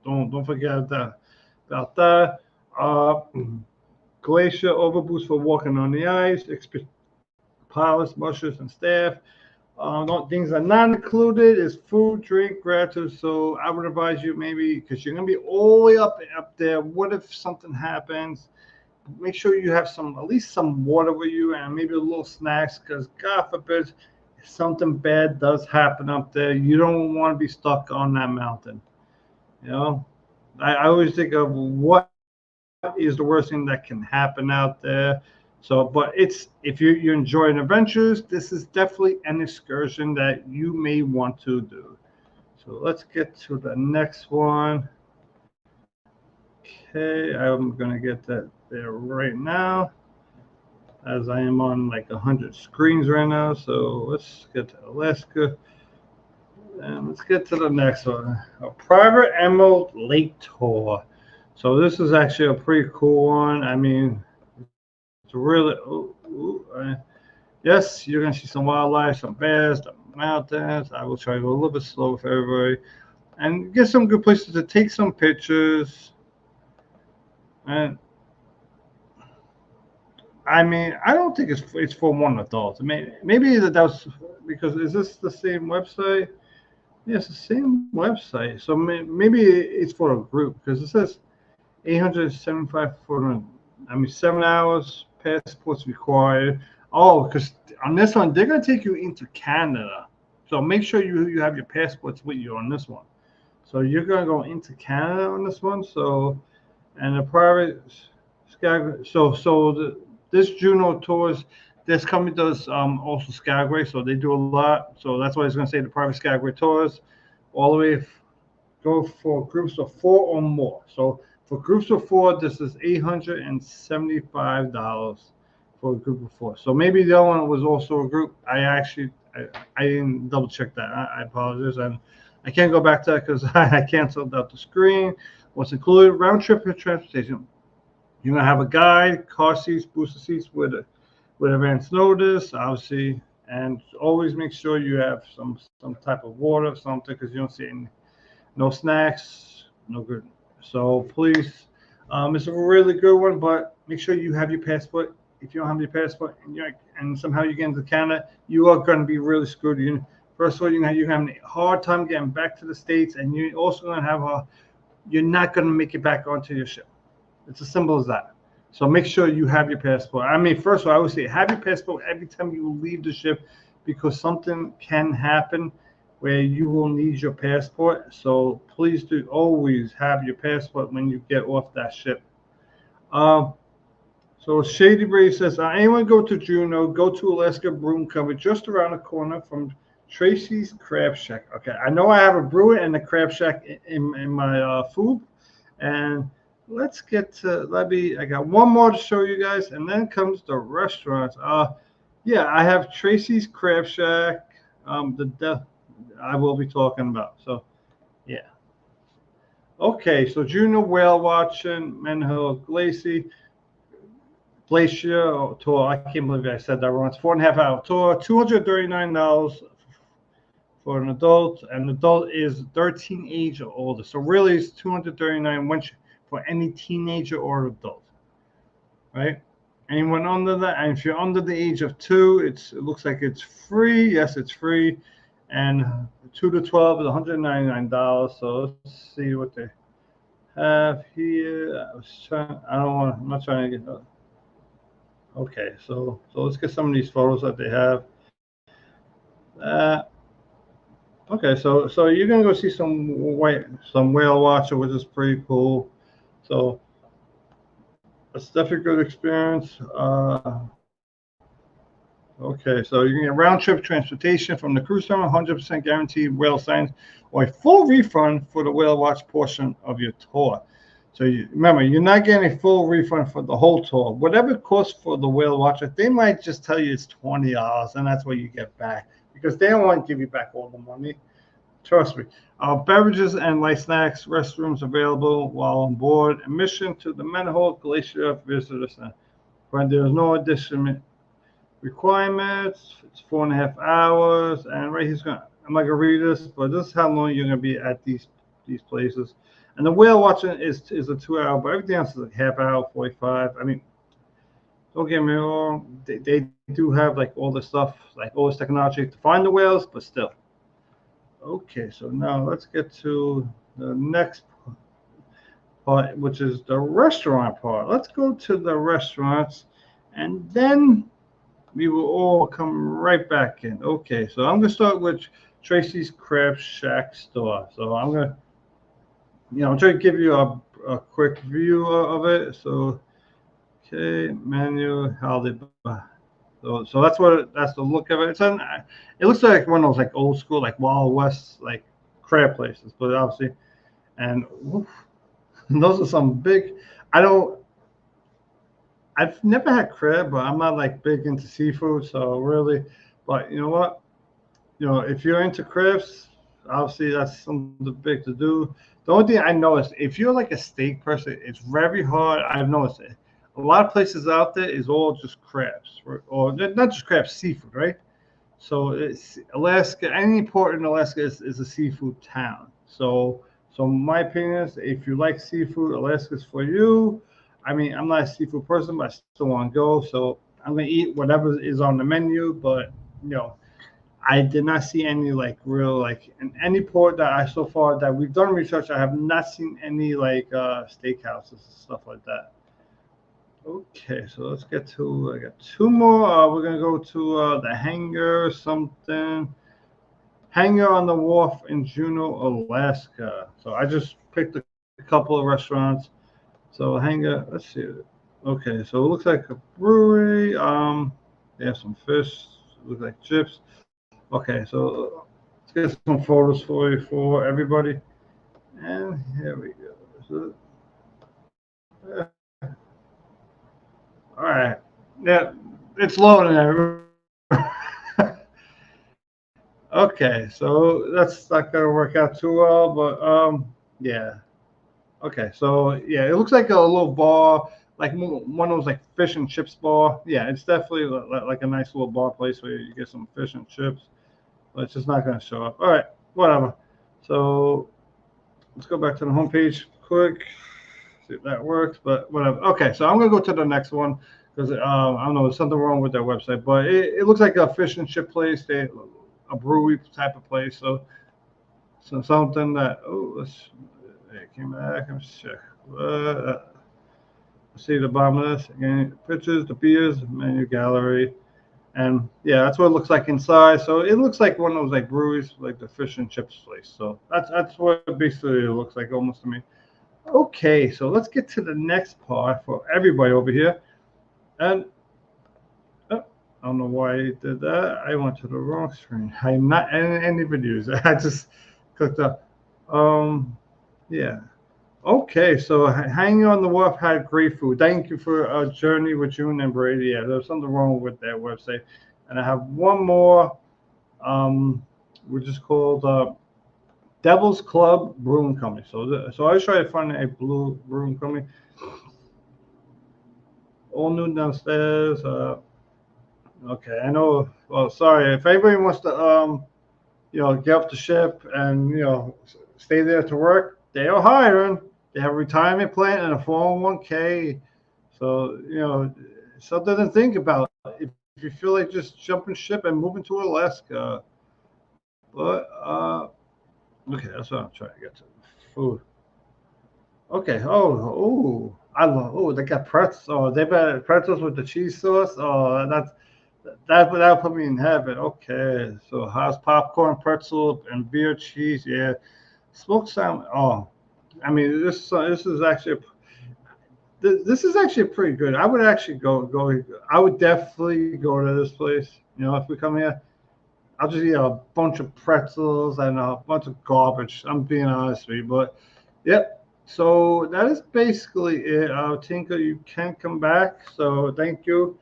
don't forget about that. Glacier overboost for walking on the ice, pilots, mushers, and staff. Things are not included is food, drink, gratuitous. So I would advise you maybe, because you're going to be all the way up there. What if something happens? Make sure you have at least some water with you, and maybe a little snacks, because God forbid if something bad does happen up there, you don't want to be stuck on that mountain. I always think of what is the worst thing that can happen out there. So, but it's if you're enjoying adventures, this is definitely an excursion that you may want to do. So let's get to the next one. Okay, I'm gonna get that there right now, as I am on like 100 screens right now. So let's get to Alaska, and let's get to the next one. A private Emerald Lake tour. So this is actually a pretty cool one. I mean, it's really, yes, you're gonna see some wildlife, some bears, the mountains. I will try to go a little bit slow for everybody, and get some good places to take some pictures. And I mean, I don't think it's for one adult. I mean, maybe that was because is this the same website? Yes, the same website. So maybe it's for a group because it says 875 for, I mean, 7 hours, passports required. Oh, because on this one, they're going to take you into Canada. So make sure you have your passports with you on this one. So you're going to go into Canada on this one. So, and the private, this Juneau tours, this company does also Skagway. So they do a lot. So that's why I was going to say the private Skagway tours all the way go for groups of 4 or more. So for groups of 4, this is $875 for a group of 4. So maybe the other one was also a group. I didn't double check that. I apologize, and I can't go back to that because I canceled out the screen. What's included? Round trip transportation. You're gonna have a guide, car seats, booster seats with advance notice, obviously, and always make sure you have some type of water, something, because you don't see any. No snacks, no good. So please, it's a really good one, but make sure you have your passport. If you don't have your passport and somehow you get into Canada, you are going to be really screwed. First of all, you're having a hard time getting back to the States, and you're also going to you're not going to make it back onto your ship. It's as simple as that. So make sure you have your passport. I mean, first of all, I would say have your passport every time you leave the ship because something can happen where you will need your passport. So please do always have your passport when you get off that ship. So Shady Brave says, anyone go to Juneau, go to Alaska Broom Cover just around the corner from Tracy's Crab Shack. Okay, I know I have a brewer and a crab shack in my food. And let's get to, I got one more to show you guys, and then comes the restaurants. Yeah, I have Tracy's Crab Shack, I will be talking about. So, yeah. Okay, so Juneau whale watching, Menlo Glacier tour. I can't believe I said that wrong. It's 4.5 hour tour, $239 for an adult. An adult is 13 age or older. So really, it's $239 for any teenager or adult, right? Anyone under that, and if you're under the age of 2, it looks like it's free. Yes, it's free, and 2 to 12 is $199. So let's see what they have here. I'm not trying to get. Okay, so let's get some of these photos that they have. Okay, so you're gonna go see some whale watcher, which is pretty cool. So it's definitely a good experience. Okay, so you can get round trip transportation from the cruise terminal, 100% guaranteed whale signs, or a full refund for the whale watch portion of your tour. So remember, you're not getting a full refund for the whole tour. Whatever it costs for the whale watcher, they might just tell you it's $20, and that's what you get back because they don't want to give you back all the money. Trust me. Beverages and light snacks, restrooms available while on board. Admission to the Menlo Glacier Visitor Center. But there's no additional requirements. It's 4.5 hours, and right here's I'm not gonna read this, but this is how long you're gonna be at these places. And the whale watching is a 2 hour, but everything else is a half hour, 45. I mean, don't get me wrong, they do have like all this stuff, like all this technology to find the whales, but still. Okay, so now let's get to the next part, which is the restaurant part. Let's go to the restaurants, and then we will all come right back in. Okay, so I'm gonna start with Tracy's Crab Shack store. So I'm gonna I'm trying to give you a quick view of it. So, okay, menu, holiday. So that's the look of it. It looks like one of those like old school like Wild West like crab places, but obviously, and oof, those are some big. I don't. I've never had crab, but I'm not like big into seafood, so really. But you know what? If you're into crabs, obviously that's something big to do. The only thing I noticed, if you're like a steak person, it's very hard. I've noticed it. A lot of places out there is all just crabs, or not just crabs, seafood, right? So it's Alaska. Any port in Alaska is a seafood town. So my opinion is, if you like seafood, Alaska's for you. I mean, I'm not a seafood person, but I still want to go. So I'm gonna eat whatever is on the menu. But you know, I did not see any like real like in any port that I so far that we've done research. I have not seen any like steakhouses and stuff like that. Okay, so let's get to. I got two more. We're gonna go to the hangar something. Hangar on the Wharf in Juneau, Alaska. So I just picked a couple of restaurants. So hangar. Let's see. Okay, so it looks like a brewery. They have some fish. Look like chips. Okay, so let's get some photos for you for everybody. And here we go. So, uh, all right. Yeah, it's loading there. Okay, so that's not gonna work out too well, but yeah. Okay, so yeah, it looks like a little bar, like one of those like fish and chips bar. Yeah, it's definitely like a nice little bar place where you get some fish and chips, but it's just not gonna show up. All right, whatever. So let's go back to the homepage quick, see if that works, but whatever. Okay, so I'm gonna go to the next one because I don't know, there's something wrong with their website, but it looks like a fish and chip place, a brewery type of place. So something that let's it came back. Let's check. See the bottom of this again. Pictures, the beers, menu gallery, and yeah, that's what it looks like inside. So it looks like one of those like breweries, like the fish and chips place. So that's what basically it looks like almost to me. Okay, so let's get to the next part for everybody over here. And oh, I don't know why I did that. I went to the wrong screen. I'm not in any videos. I just clicked up. Um, yeah. Okay, so hanging on the wharf had great food. Thank you for a journey with June and Brady. Yeah, there's something wrong with that website. And I have one more, which is called Devil's Club Brewing Company. So I was trying to find a blue brewing company. All new downstairs. Okay, I know. Well, sorry if anybody wants to get off the ship and stay there to work. They are hiring. They have a retirement plan and a 401k. So something to think about if you feel like just jumping ship and moving to Alaska. But okay, that's what I'm trying to get to. Food. Okay. I love. Oh, they got pretzels. Oh, they got pretzels with the cheese sauce. Oh, that'll put me in heaven. Okay, so how's popcorn, pretzel, and beer cheese? Yeah, smoked salmon. Oh, I mean this is actually pretty good. I would actually go. I would definitely go to this place. If we come here, I'll just eat a bunch of pretzels and a bunch of garbage. I'm being honest with you, but yep. So that is basically it. Tinka, you can come back. So thank you.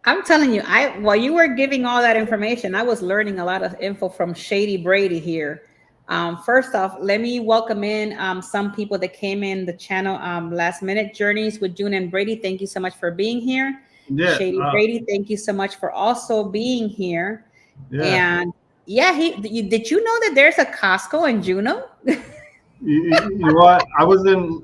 I'm telling you, while you were giving all that information, I was learning a lot of info from Shady Brady here. First off, let me welcome in some people that came in the channel last minute. Journeys with June and Brady. Thank you so much for being here. Yeah. Shady Brady, thank you so much for also being here. Yeah. And yeah, did you know that there's a Costco in Juneau? You know what? I was doing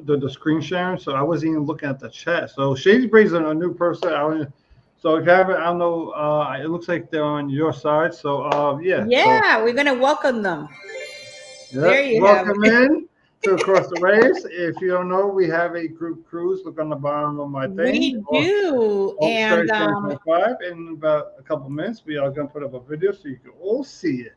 the screen sharing, so I wasn't even looking at the chat. So Shady Bray's a new person. So if you haven't, I don't know. It looks like they're on your side. So yeah. Yeah, we're gonna welcome them. There Yep. you have Welcome it. in to Across the Waves. If you don't know, we have a group cruise. Look on the bottom of my thing. We do. Sorry, And 2025. In about a couple minutes, we are going to put up a video so you can all see it.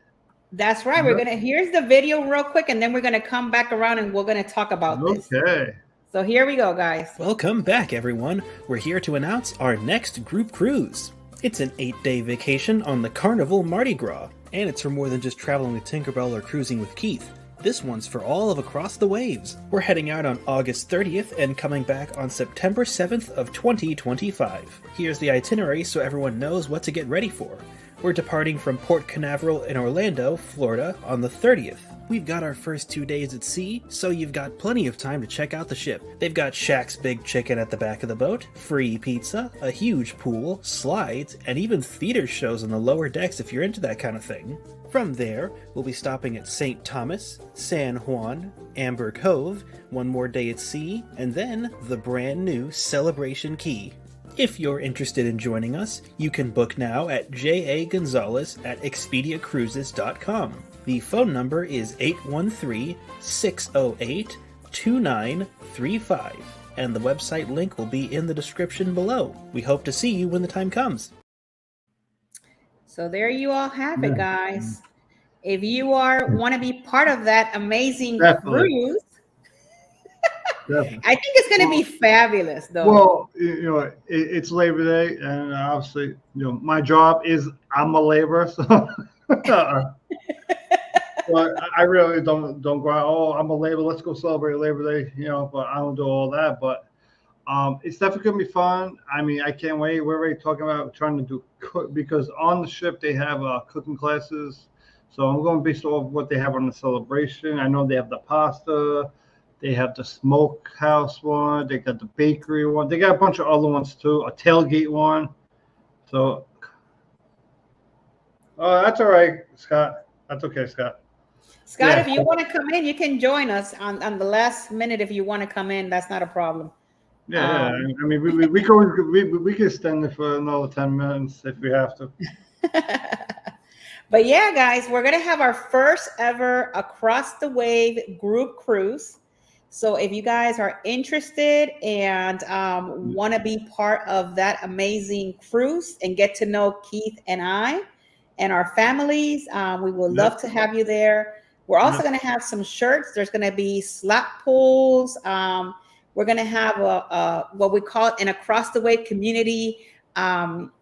That's right. Here's the video real quick, and then we're gonna come back around and we're gonna talk about this. Okay. So here we go, guys. Welcome back, everyone. We're here to announce our next group cruise. It's an 8-day vacation on the Carnival Mardi Gras, and it's for more than just traveling with Tinkerbell or cruising with Keith. This one's for all of Across the Waves. We're heading out on August 30th and coming back on September 7th of 2025. Here's the itinerary so everyone knows what to get ready for. We're departing from Port Canaveral in Orlando, Florida on the 30th. We've got our first 2 days at sea, so you've got plenty of time to check out the ship. They've got Shaq's Big Chicken at the back of the boat, free pizza, a huge pool, slides, and even theater shows on the lower decks if you're into that kind of thing. From there, we'll be stopping at St. Thomas, San Juan, Amber Cove, one more day at sea, and then the brand new Celebration Key. If you're interested in joining us, you can book now at jagonzalez@expediacruises.com. The phone number is 813-608-2935, and the website link will be in the description below. We hope to see you when the time comes. So there you all have it, guys. If you want to be part of that amazing cruise, I think it's going to be fabulous, though. Well, it's Labor Day, and obviously, my job is I'm a laborer, so but I really don't go out. Oh, I'm a laborer. Let's go celebrate Labor Day, But I don't do all that. But it's definitely gonna be fun. I mean, I can't wait. We're already talking about trying to do cook because on the ship they have cooking classes. So I'm going based off what they have on the Celebration. I know they have the pasta. They have the smokehouse one. They got the bakery one. They got a bunch of other ones too. A tailgate one. So, that's all right, Scott. That's okay, Scott. Scott, if you want to come in, you can join us on the last minute. If you want to come in, that's not a problem. Yeah. I mean, we can extend it for another 10 minutes if we have to. But yeah, guys, we're gonna have our first ever Across the Wave group cruise. So if you guys are interested and want to be part of that amazing cruise and get to know Keith and I and our families, we would love to have you there. We're also going to have some shirts. There's going to be slap pools. We're going to have what we call an Across the Wave community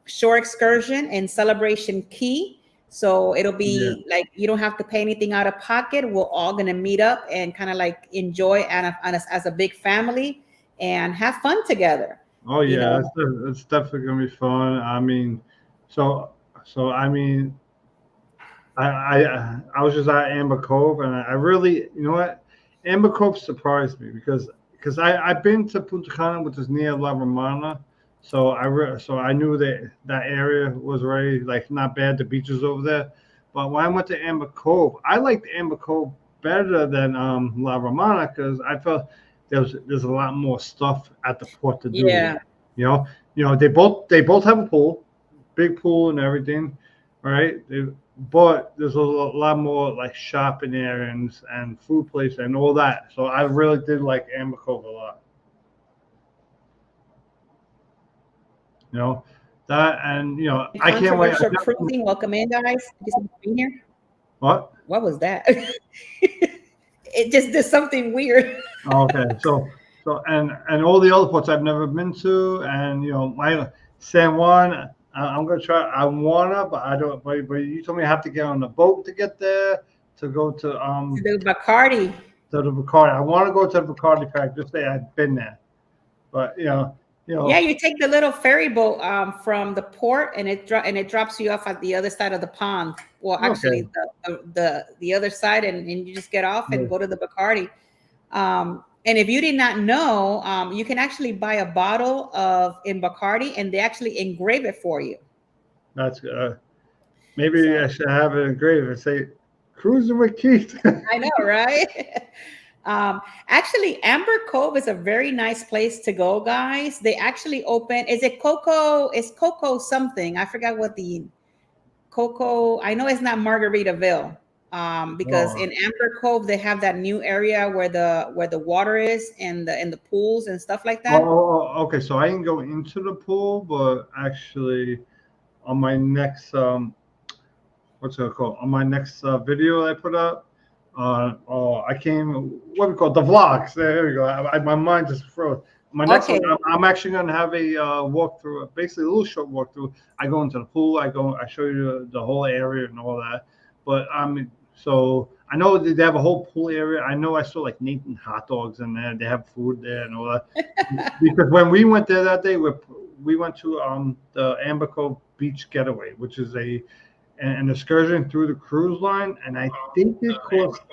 shore excursion and Celebration Key. So it'll be like you don't have to pay anything out of pocket. We're all going to meet up and kind of like enjoy as a big family and have fun together. Oh yeah, it's definitely going to be fun. I mean, I was just at Amber Cove, and I really, Amber Cove surprised me because I've been to Punta Cana, which is near La Romana. So I knew that area was already like not bad. The beaches over there, but when I went to Amber Cove, I liked Amber Cove better than La Romana because I felt there's a lot more stuff at the port to do. Yeah. They both have a pool, big pool and everything, right? But there's a lot more like shopping areas and food places and all that. So I really did like Amber Cove a lot. That and I can't wait. Cruising, welcome in, guys. Being here. What was that? It just did something weird. Okay, so and all the other ports I've never been to, and my San Juan. I'm gonna try. I wanna, but I don't. But you told me I have to get on the boat to get there to go to the Bacardi. To the Bacardi. I want to go to the Bacardi Pack. Just say I've been there, but Yeah, you take the little ferry boat from the port, and it drops you off at the other side of the pond. Well, actually, the other side, and you just get off and go to the Bacardi. And if you did not know, you can actually buy a bottle in Bacardi, and they actually engrave it for you. That's maybe I should have it engraved and say "Cruising with Keith." I know, right? Actually, Amber Cove is a very nice place to go, guys. They actually open. Is it Coco? It's Coco something. I forgot what the Coco. I know it's not Margaritaville. Because in Amber Cove they have that new area where the water is and the pools and stuff like that. Okay. So I didn't go into the pool, but actually, on my next what's it called? On my next video that I put up. I came, what we call it, the vlogs. There we go. My mind just froze. My next Okay. one, I'm actually going to have a walkthrough, basically a little short walkthrough. I go into the pool. I show you the whole area and all that. But so I know they have a whole pool area. I know I saw like Nathan hot dogs in there. They have food there and all that. Because when we went there that day, we went to the Amber Cove Beach Getaway, which is an excursion through the cruise line, and I think it costs.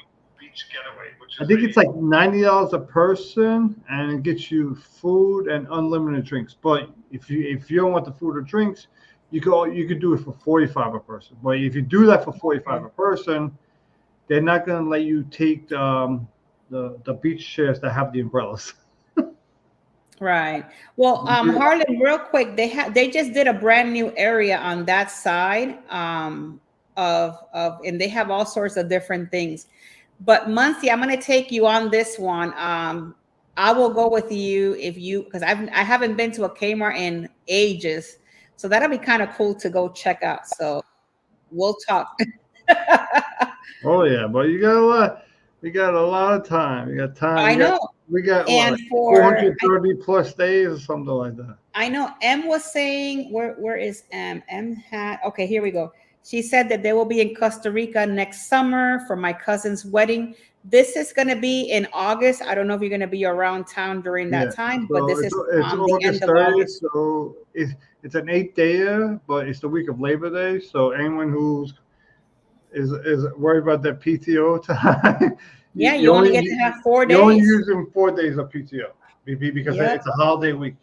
I think it's like $90 a person, and it gets you food and unlimited drinks. But if you don't want the food or drinks, you could do it for $45 a person. But if you do that for $45 a person, they're not going to let you take the beach chairs that have the umbrellas. Right. Well, Harlan, real quick, they just did a brand new area on that side of and they have all sorts of different things. But Muncie, I'm going to take you on this one. I will go with you because I haven't been to a Kmart in ages, so that'll be kind of cool to go check out. So we'll talk. Oh yeah, but you got a lot. We got a lot of time. You got time. I know. We got and what, for 430 plus days or something like that. I know. M was saying, where is M? M had, okay, here we go. She said that they will be in Costa Rica next summer for my cousin's wedding. This is going to be in August. I don't know if you're going to be around town during that time, but this is it's the August end of 30th, August. so it's an 8-dayer, but it's the week of Labor Day. So anyone who's is worried about their PTO time. Yeah, you only get to have 4 days. You're only using 4 days of PTO because it's a holiday week.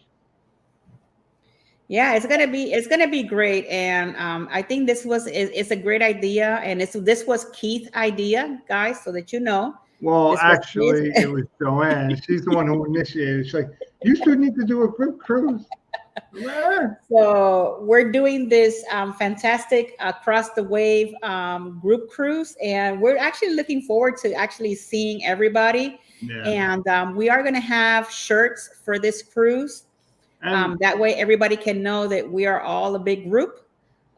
Yeah, it's gonna be great, and I think it's a great idea, and this was Keith's idea, guys, so that you know. Well, actually, it was Joanne. She's the one who initiated. She's like, "You still need to do a group cruise." So we're doing this fantastic Across the Wave group cruise, and we're actually looking forward to actually seeing everybody. Yeah. And we are going to have shirts for this cruise. That way everybody can know that we are all a big group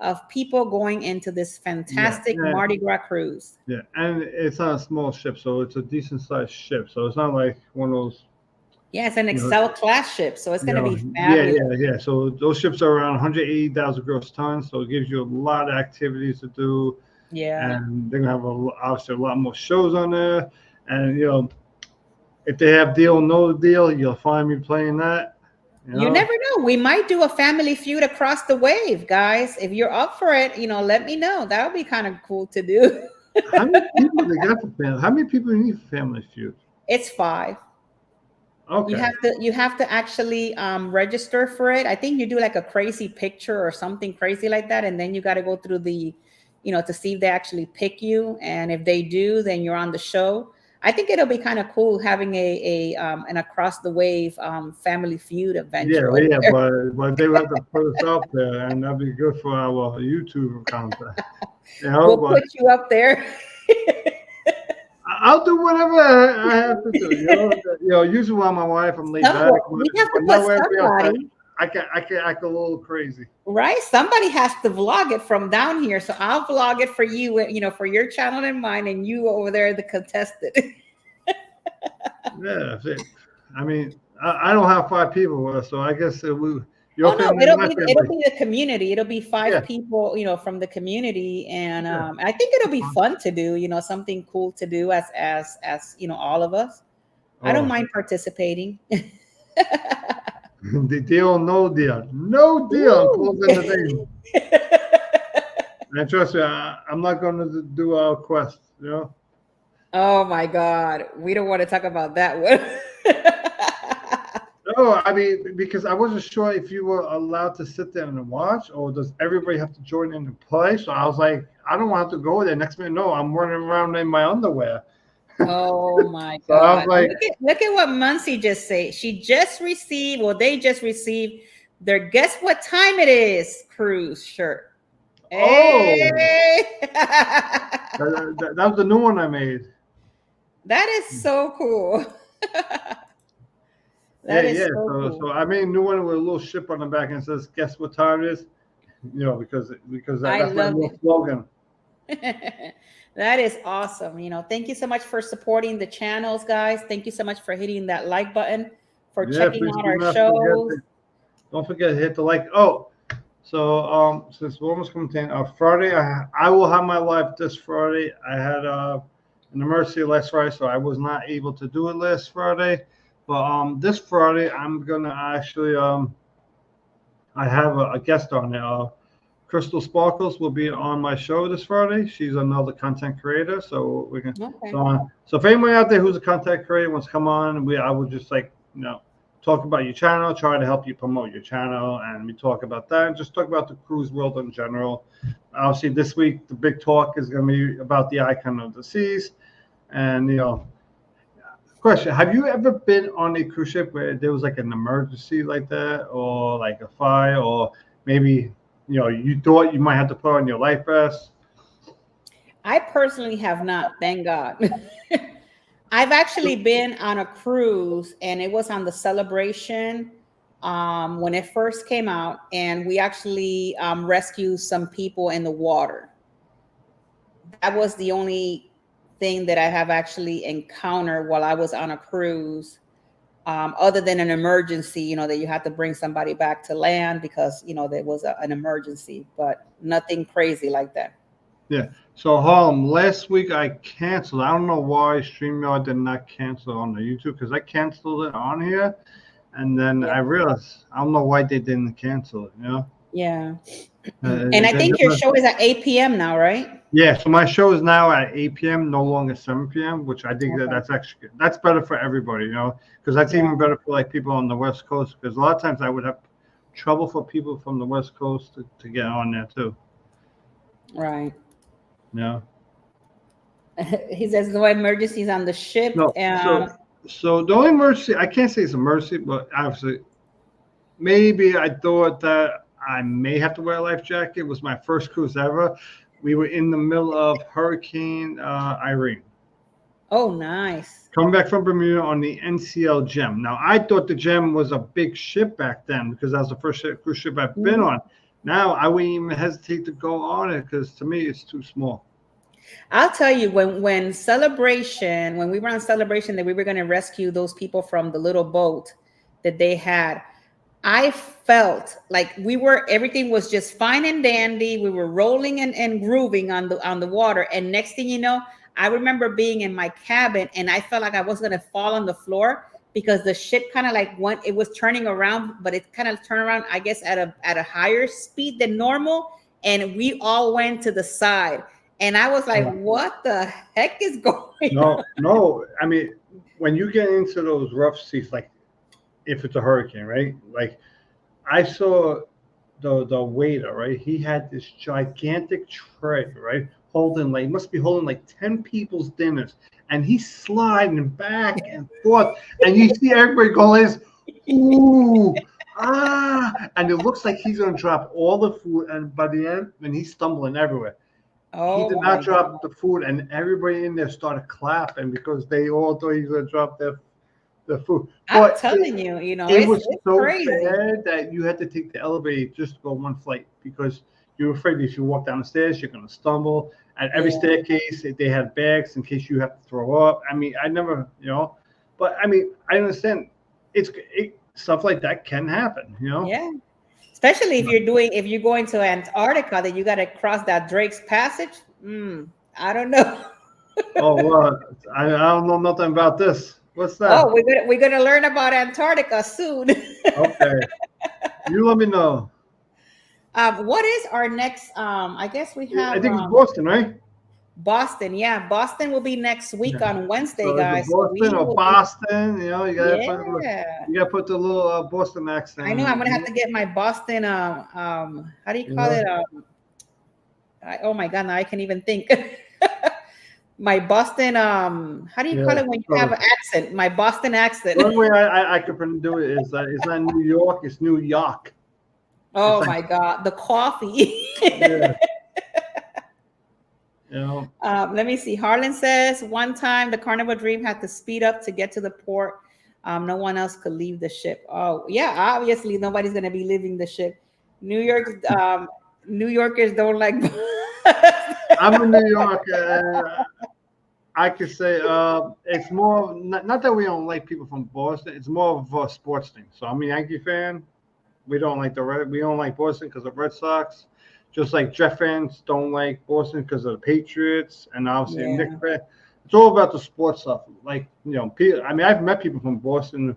of people going into this fantastic Mardi Gras cruise. Yeah, and it's not a small ship, so it's a decent sized ship. So it's not like one of those. Yeah, it's an Excel class ship, so it's going to be fabulous. Yeah. So those ships are around 180,000 gross tons, so it gives you a lot of activities to do. Yeah, and they're gonna have obviously a lot more shows on there. And if they have Deal or No Deal, you'll find me playing that. You never know. We might do a family feud Across the Wave, guys. If you're up for it, let me know. That would be kind of cool to do. How many people they got for family? How many people you need for family feud? It's 5. Okay. You have to actually register for it. I think you do like a crazy picture or something crazy like that, and then you got to go through the, to see if they actually pick you. And if they do, then you're on the show. I think it'll be kind of cool having an Across the Wave family feud adventure. Yeah, but they would have to put us out there, and that'd be good for our YouTube content. We'll put you up there. I'll do whatever I have to do. Usually when my wife, I'm laid back. We have to put somebody. I can act a little crazy. Right. Somebody has to vlog it from down here. So I'll vlog it for you, for your channel and mine, and you over there, the contestant. Yeah. I mean, I don't have 5 people with us, so I guess it'll be the community. It'll be 5 people, from the community. And I think it'll be fun to do, something cool to do as all of us. I don't mind participating. The Deal, No Deal. No deal. I'm closing the thing. And trust me, I'm not going to do our quest, Oh my God. We don't want to talk about that one. No, I mean, because I wasn't sure if you were allowed to sit there and watch, or does everybody have to join in and play? So I was like, I don't want to go there. Next minute, no, I'm running around in my underwear. Oh my God. So I was like, look at what Muncie just said. They just received their guess what time it is cruise shirt. Hey. That was the new one I made. That is so cool. Cool. So I made a new one with a little ship on the back and it says, "Guess what time it is?" Because that's my new slogan. That is awesome. Thank you so much for supporting the channels, guys. Thank you so much for hitting that like button, for Yeah, checking please out do our not shows. don't forget to hit the like. Oh, so since we're almost coming to Friday, I will have my live this Friday. I had an emergency last Friday, so I was not able to do it last Friday. But this Friday, I'm gonna actually I have a guest on it. Crystal Sparkles will be on my show this Friday. She's another content creator, so we can. Okay. So if anyone out there who's a content creator wants to come on, I would just talk about your channel, try to help you promote your channel, and we talk about that, and just talk about the cruise world in general. Obviously, this week the big talk is going to be about the Icon of the Seas, and question: have you ever been on a cruise ship where there was like an emergency like that, or like a fire, or maybe you thought you might have to put on your life vest? I personally have not, thank God. I've actually been on a cruise, and it was on the Celebration when it first came out, and we actually rescued some people in the water. That was the only thing that I have actually encountered while I was on a cruise, other than an emergency, that you had to bring somebody back to land because, there was an emergency, but nothing crazy like that. Yeah. So Harlem, last week I canceled. I don't know why StreamYard did not cancel on the YouTube, because I canceled it on here, and then I realized I don't know why they didn't cancel it. Yeah. And I think your show is at 8 p.m. now, right? Yeah. So my show is now at 8 p.m., no longer 7 p.m., which I think that's actually good. That's better for everybody, because that's even better for like people on the West Coast, because a lot of times I would have trouble for people from the West Coast to get on there too. Right. Yeah. He says no emergencies on the ship. No. So the only emergency, I can't say it's emergency, but obviously maybe I thought that I may have to wear a life jacket. It was my first cruise ever. We were in the middle of Hurricane Irene. Oh, nice. Coming back from Bermuda on the NCL Gem. Now, I thought the Gem was a big ship back then, because that was the first cruise ship I've been on. Now, I wouldn't even hesitate to go on it, because to me, it's too small. I'll tell you, when we were on Celebration, that we were going to rescue those people from the little boat that they had, I felt like everything was just fine and dandy. We were rolling and grooving on the water. And next thing you know, I remember being in my cabin, and I felt like I was going to fall on the floor, because the ship kind of it was turning around, but it kind of turned around, I guess, at a higher speed than normal. And we all went to the side. And I was like, what the heck is going on? No. I mean, when you get into those rough seas, like if it's a hurricane, right? Like I saw the waiter, right? He had this gigantic tray, right? Must be holding like 10 people's dinners. And he's sliding back and forth. And you see everybody going, ooh, and it looks like he's going to drop all the food. And by the end, when he's stumbling everywhere. He did not drop the food, and everybody in there started clapping because they all thought he was going to drop the food. I'm telling you, it was so crazy. bad that you had to take the elevator just to go one flight, because you were afraid if you walk down the stairs, you're going to stumble. At every staircase, they had bags in case you have to throw up. I mean, I never, but I mean, I understand stuff like that can happen, Yeah. Especially if you're going to Antarctica, that you got to cross that Drake's Passage. I don't know. I don't know nothing about this. What's that? Oh, we're gonna learn about Antarctica soon. Okay, you let me know. What is our next? I guess we have. I think it's Boston, right? Boston, yeah. Boston will be next week on Wednesday, so guys. Boston or Boston, you gotta put the little Boston accent. I know. I'm gonna have to get my Boston. How do you call it? Oh my God! Now I can't even think. My Boston. How do you call it when you have an accent? My Boston accent. The only way I could do it is it's not New York. It's New York. Oh my God! The coffee. Yeah. Let me see. Harlan says one time the Carnival Dream had to speed up to get to the port. No one else could leave the ship. Oh yeah, obviously nobody's gonna be leaving the ship. New Yorkers don't like I'm in New York. I could say it's more not that we don't like people from Boston. It's more of a sports thing. So I'm a Yankee fan. We don't like we don't like Boston because of Red Sox. Just like Jet fans don't like Boston because of the Patriots, and obviously Yeah. Knicks fan. It's all about the sports stuff. Like I mean, I've met people from Boston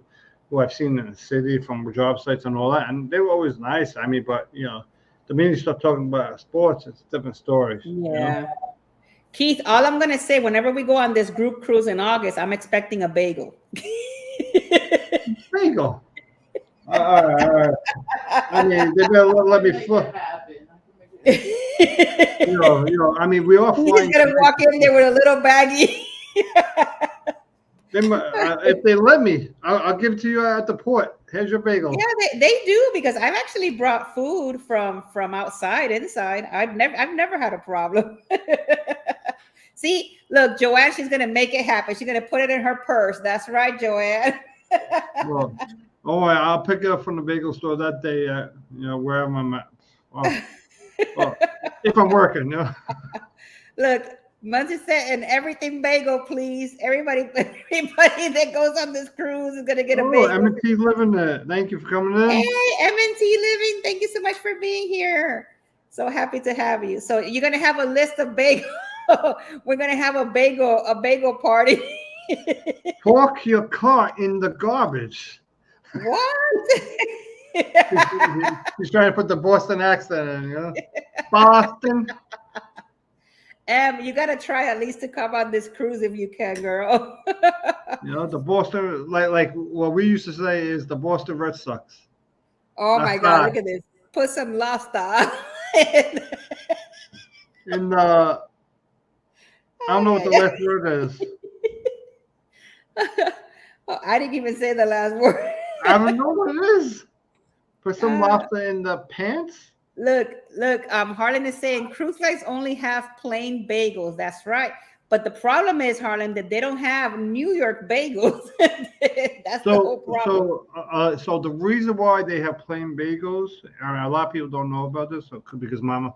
who I've seen in the city from job sites and all that, and they were always nice. I mean, but the minute you start talking about sports, it's different stories. Yeah. Keith, all I'm gonna say, whenever we go on this group cruise in August, I'm expecting a bagel. Bagel. All right. I mean, they better let me fly. I mean, we are He's flying. just gonna walk in there with a little baggie. If they let me, I'll give it to you at the port. Here's your bagel. Yeah, they do, because I've actually brought food from outside inside. I've never had a problem. See, look, Joanne, she's gonna make it happen. She's gonna put it in her purse. That's right, Joanne. Well, I'll pick it up from the bagel store that day. Wherever I'm at. Well, if I'm working, Look, Muncie said, and everything bagel, please. Everybody that goes on this cruise is gonna get a bagel. M&T Living there. Thank you for coming in. Hey, M&T Living, thank you so much for being here. So happy to have you. So you're gonna have a list of bagel. We're gonna have a bagel party. Park your car in the garbage. What? He's trying to put the Boston accent in, Boston. You gotta try at least to come on this cruise if you can, girl. The Boston, like what we used to say is the Boston Red Sox. Oh my God, look at this. Put some lobster in the, I don't know what the last word is. Oh, I didn't even say the last word. I don't know what it is. Put some lobster in the pants. Look, Harlan is saying cruise lines only have plain bagels. That's right. But the problem is, Harlan, that they don't have New York bagels. That's the whole problem. So the reason why they have plain bagels, a lot of people don't know about this, because Mama,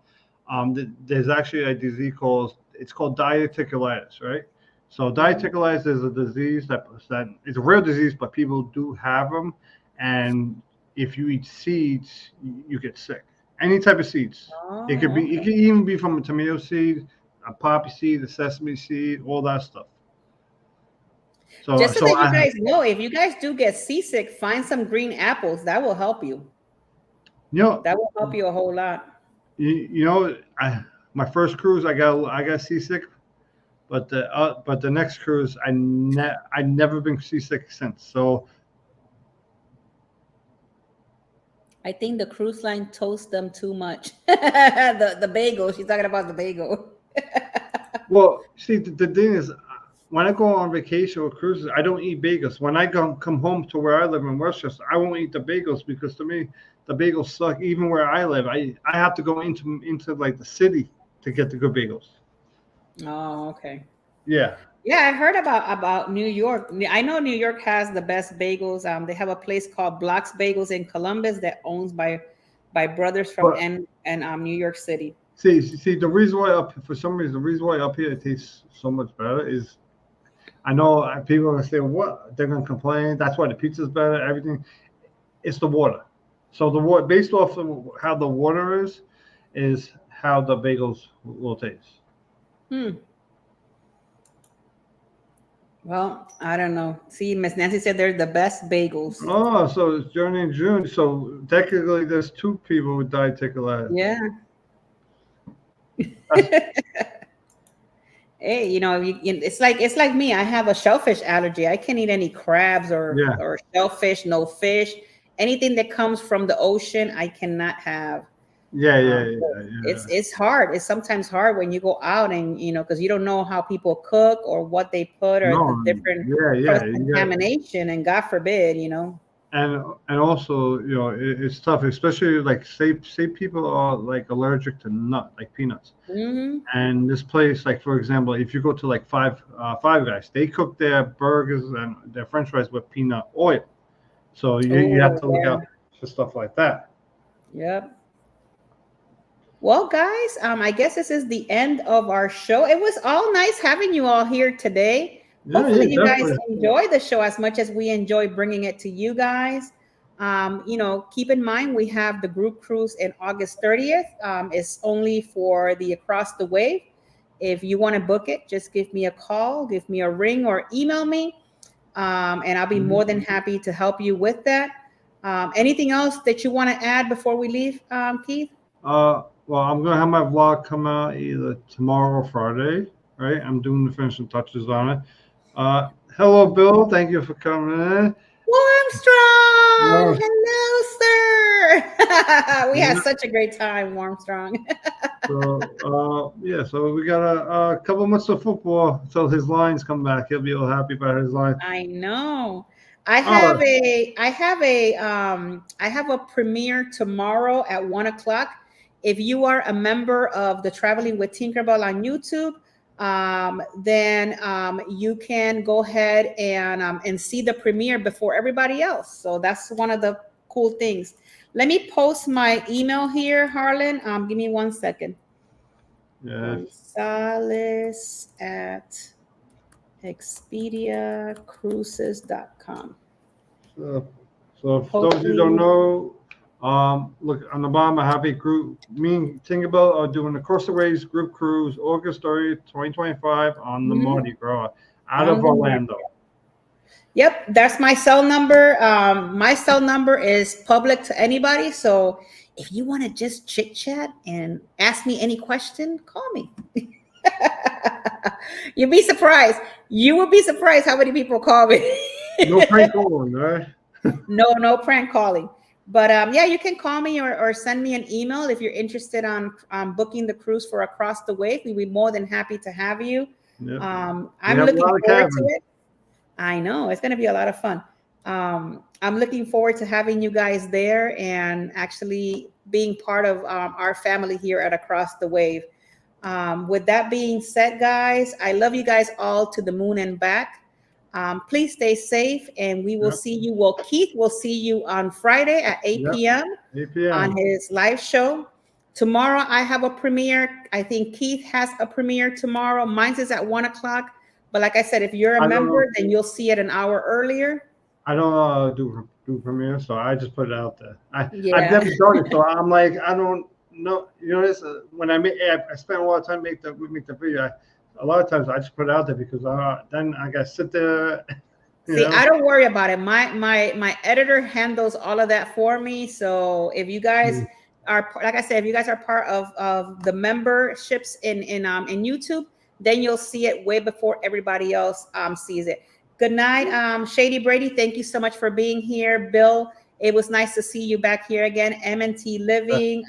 there's actually a disease called diverticulitis, right? So diverticulitis is a disease that it's a rare disease, but people do have them, and if you eat seeds, you get sick. Any type of seeds. It could even be from a tomato seed, a poppy seed, a sesame seed, all that stuff. So that you guys know, if you guys do get seasick, find some green apples. That will help you. That will help you a whole lot. My first cruise, I got seasick, but the next cruise, I never been seasick since. So I think the cruise line toasts them too much. the bagel. She's talking about the bagel. Well, see, the thing is, when I go on vacation or cruises, I don't eat bagels. When I come home to where I live in Westchester, I won't eat the bagels, because to me, the bagels suck. Even where I live, I have to go into like the city to get the good bagels. Oh, okay. Yeah. Yeah, I heard about New York. I know New York has the best bagels. They have a place called Block's Bagels in Columbus that owns by brothers from New York City. See, the reason why for some reason the reason why up here it tastes so much better is, I know people are gonna say, what, they're gonna complain. That's why the pizza's better. Everything, it's the water. So the water, based off of how the water is how the bagels will taste. Well, I don't know. See, Miss Nancy said they're the best bagels. Oh, so it's Journey in June. So technically, there's 2 people with diverticulitis. Yeah. Hey, it's like me. I have a shellfish allergy. I can't eat any crabs or shellfish, no fish. Anything that comes from the ocean, I cannot have. Yeah. It's hard. It's sometimes hard when you go out and because you don't know how people cook or what they put or the different contamination, and God forbid, And also, it's tough, especially like say people are like allergic to peanuts. Mm-hmm. And this place, like for example, if you go to like Five Guys, they cook their burgers and their French fries with peanut oil. So you have to look out for stuff like that. Yep. Well, guys, I guess this is the end of our show. It was all nice having you all here today. Yeah, Hopefully, you guys definitely. enjoy the show as much as we enjoy bringing it to you guys. Keep in mind we have the group cruise in August 30th. It's only for the Across the Wave. If you want to book it, just give me a call, give me a ring, or email me, and I'll be more than happy to help you with that. Anything else that you want to add before we leave, Keith? Well, I'm gonna have my vlog come out either tomorrow or Friday, right? I'm doing the finishing touches on it. Hello, Bill. Thank you for coming in. Warmstrong, Uh, hello, sir. We had yeah, such a great time, Warmstrong. so we got a couple months of football until his lines come back. He'll be all happy about his line. I know. I Oh, have a premiere tomorrow at 1 o'clock. If you are a member of the Traveling with Tinkerbell on YouTube, then you can go ahead and see the premiere before everybody else. So that's one of the cool things. Let me post my email here, Harlan. Give me 1 second. yeah. Gonzalez at expediacruises.com. So, so for those who don't know, look on the bottom, a happy group. Me and Tinkerbell are doing the Coastal Waves group cruise August 30th, 2025 on the Mardi Gras out of Orlando. Yep, that's my cell number. My cell number is public to anybody. So if you want to just chit chat and ask me any question, call me. You'll be surprised. You will be surprised how many people call me. No prank calling, right? No prank calling. But yeah, you can call me or send me an email if you're interested on booking the cruise for Across the Wave. We'd be more than happy to have you. Yep. I'm have a looking lot of forward to cabins. it. I know it's going to be a lot of fun. I'm looking forward to having you guys there and actually being part of our family here at Across the Wave. With that being said, guys, I love you guys all to the moon and back. Please stay safe, and we will Yep. see you. Well, Keith will see you on Friday at 8 Yep. p.m. 8 p.m. on his live show. Tomorrow, I have a premiere. I think Keith has a premiere tomorrow. Mine's is at 1 o'clock. But like I said, if you're a member, then you'll see it an hour earlier. I don't do premiere, so I just put it out there. I've Yeah. never done it, so I'm like, I don't know. You know, this when I spend a lot of time we make the video. A lot of times I just put it out there because then I got to sit there. See, I don't worry about it. My editor handles all of that for me. So if you guys are, like I said, if you guys are part of the memberships in YouTube, then you'll see it way before everybody else sees it. Good night, Shady Brady. Thank you so much for being here, Bill. It was nice to see you back here again. M&T Living,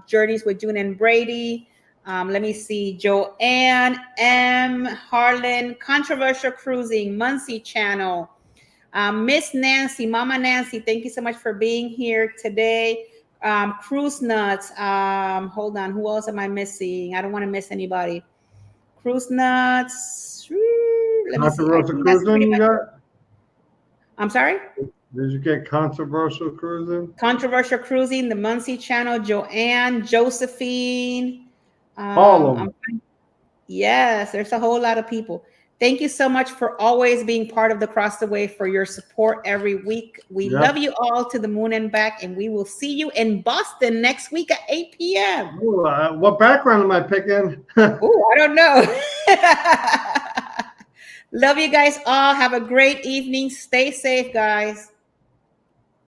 Journeys with June and Brady. Let me see. Joanne M. Harlan, Controversial Cruising, Muncie Channel. Miss Nancy, Mama Nancy, thank you so much for being here today. Cruise Nuts. Hold on. Who else am I missing? I don't want to miss anybody. Cruise Nuts. Let me see. Controversial cruising you got? I'm sorry? Did you get controversial cruising? Controversial Cruising, the Muncie Channel, Joanne, Josephine. All of them. Yes, there's a whole lot of people. Thank you so much for always being part of the Cross the Way, for your support every week. We love you all to the moon and back, and we will see you in Boston next week at 8 p.m. Ooh, what background am I picking? Oh, I don't know. Love you guys all. Have a great evening. Stay safe, guys.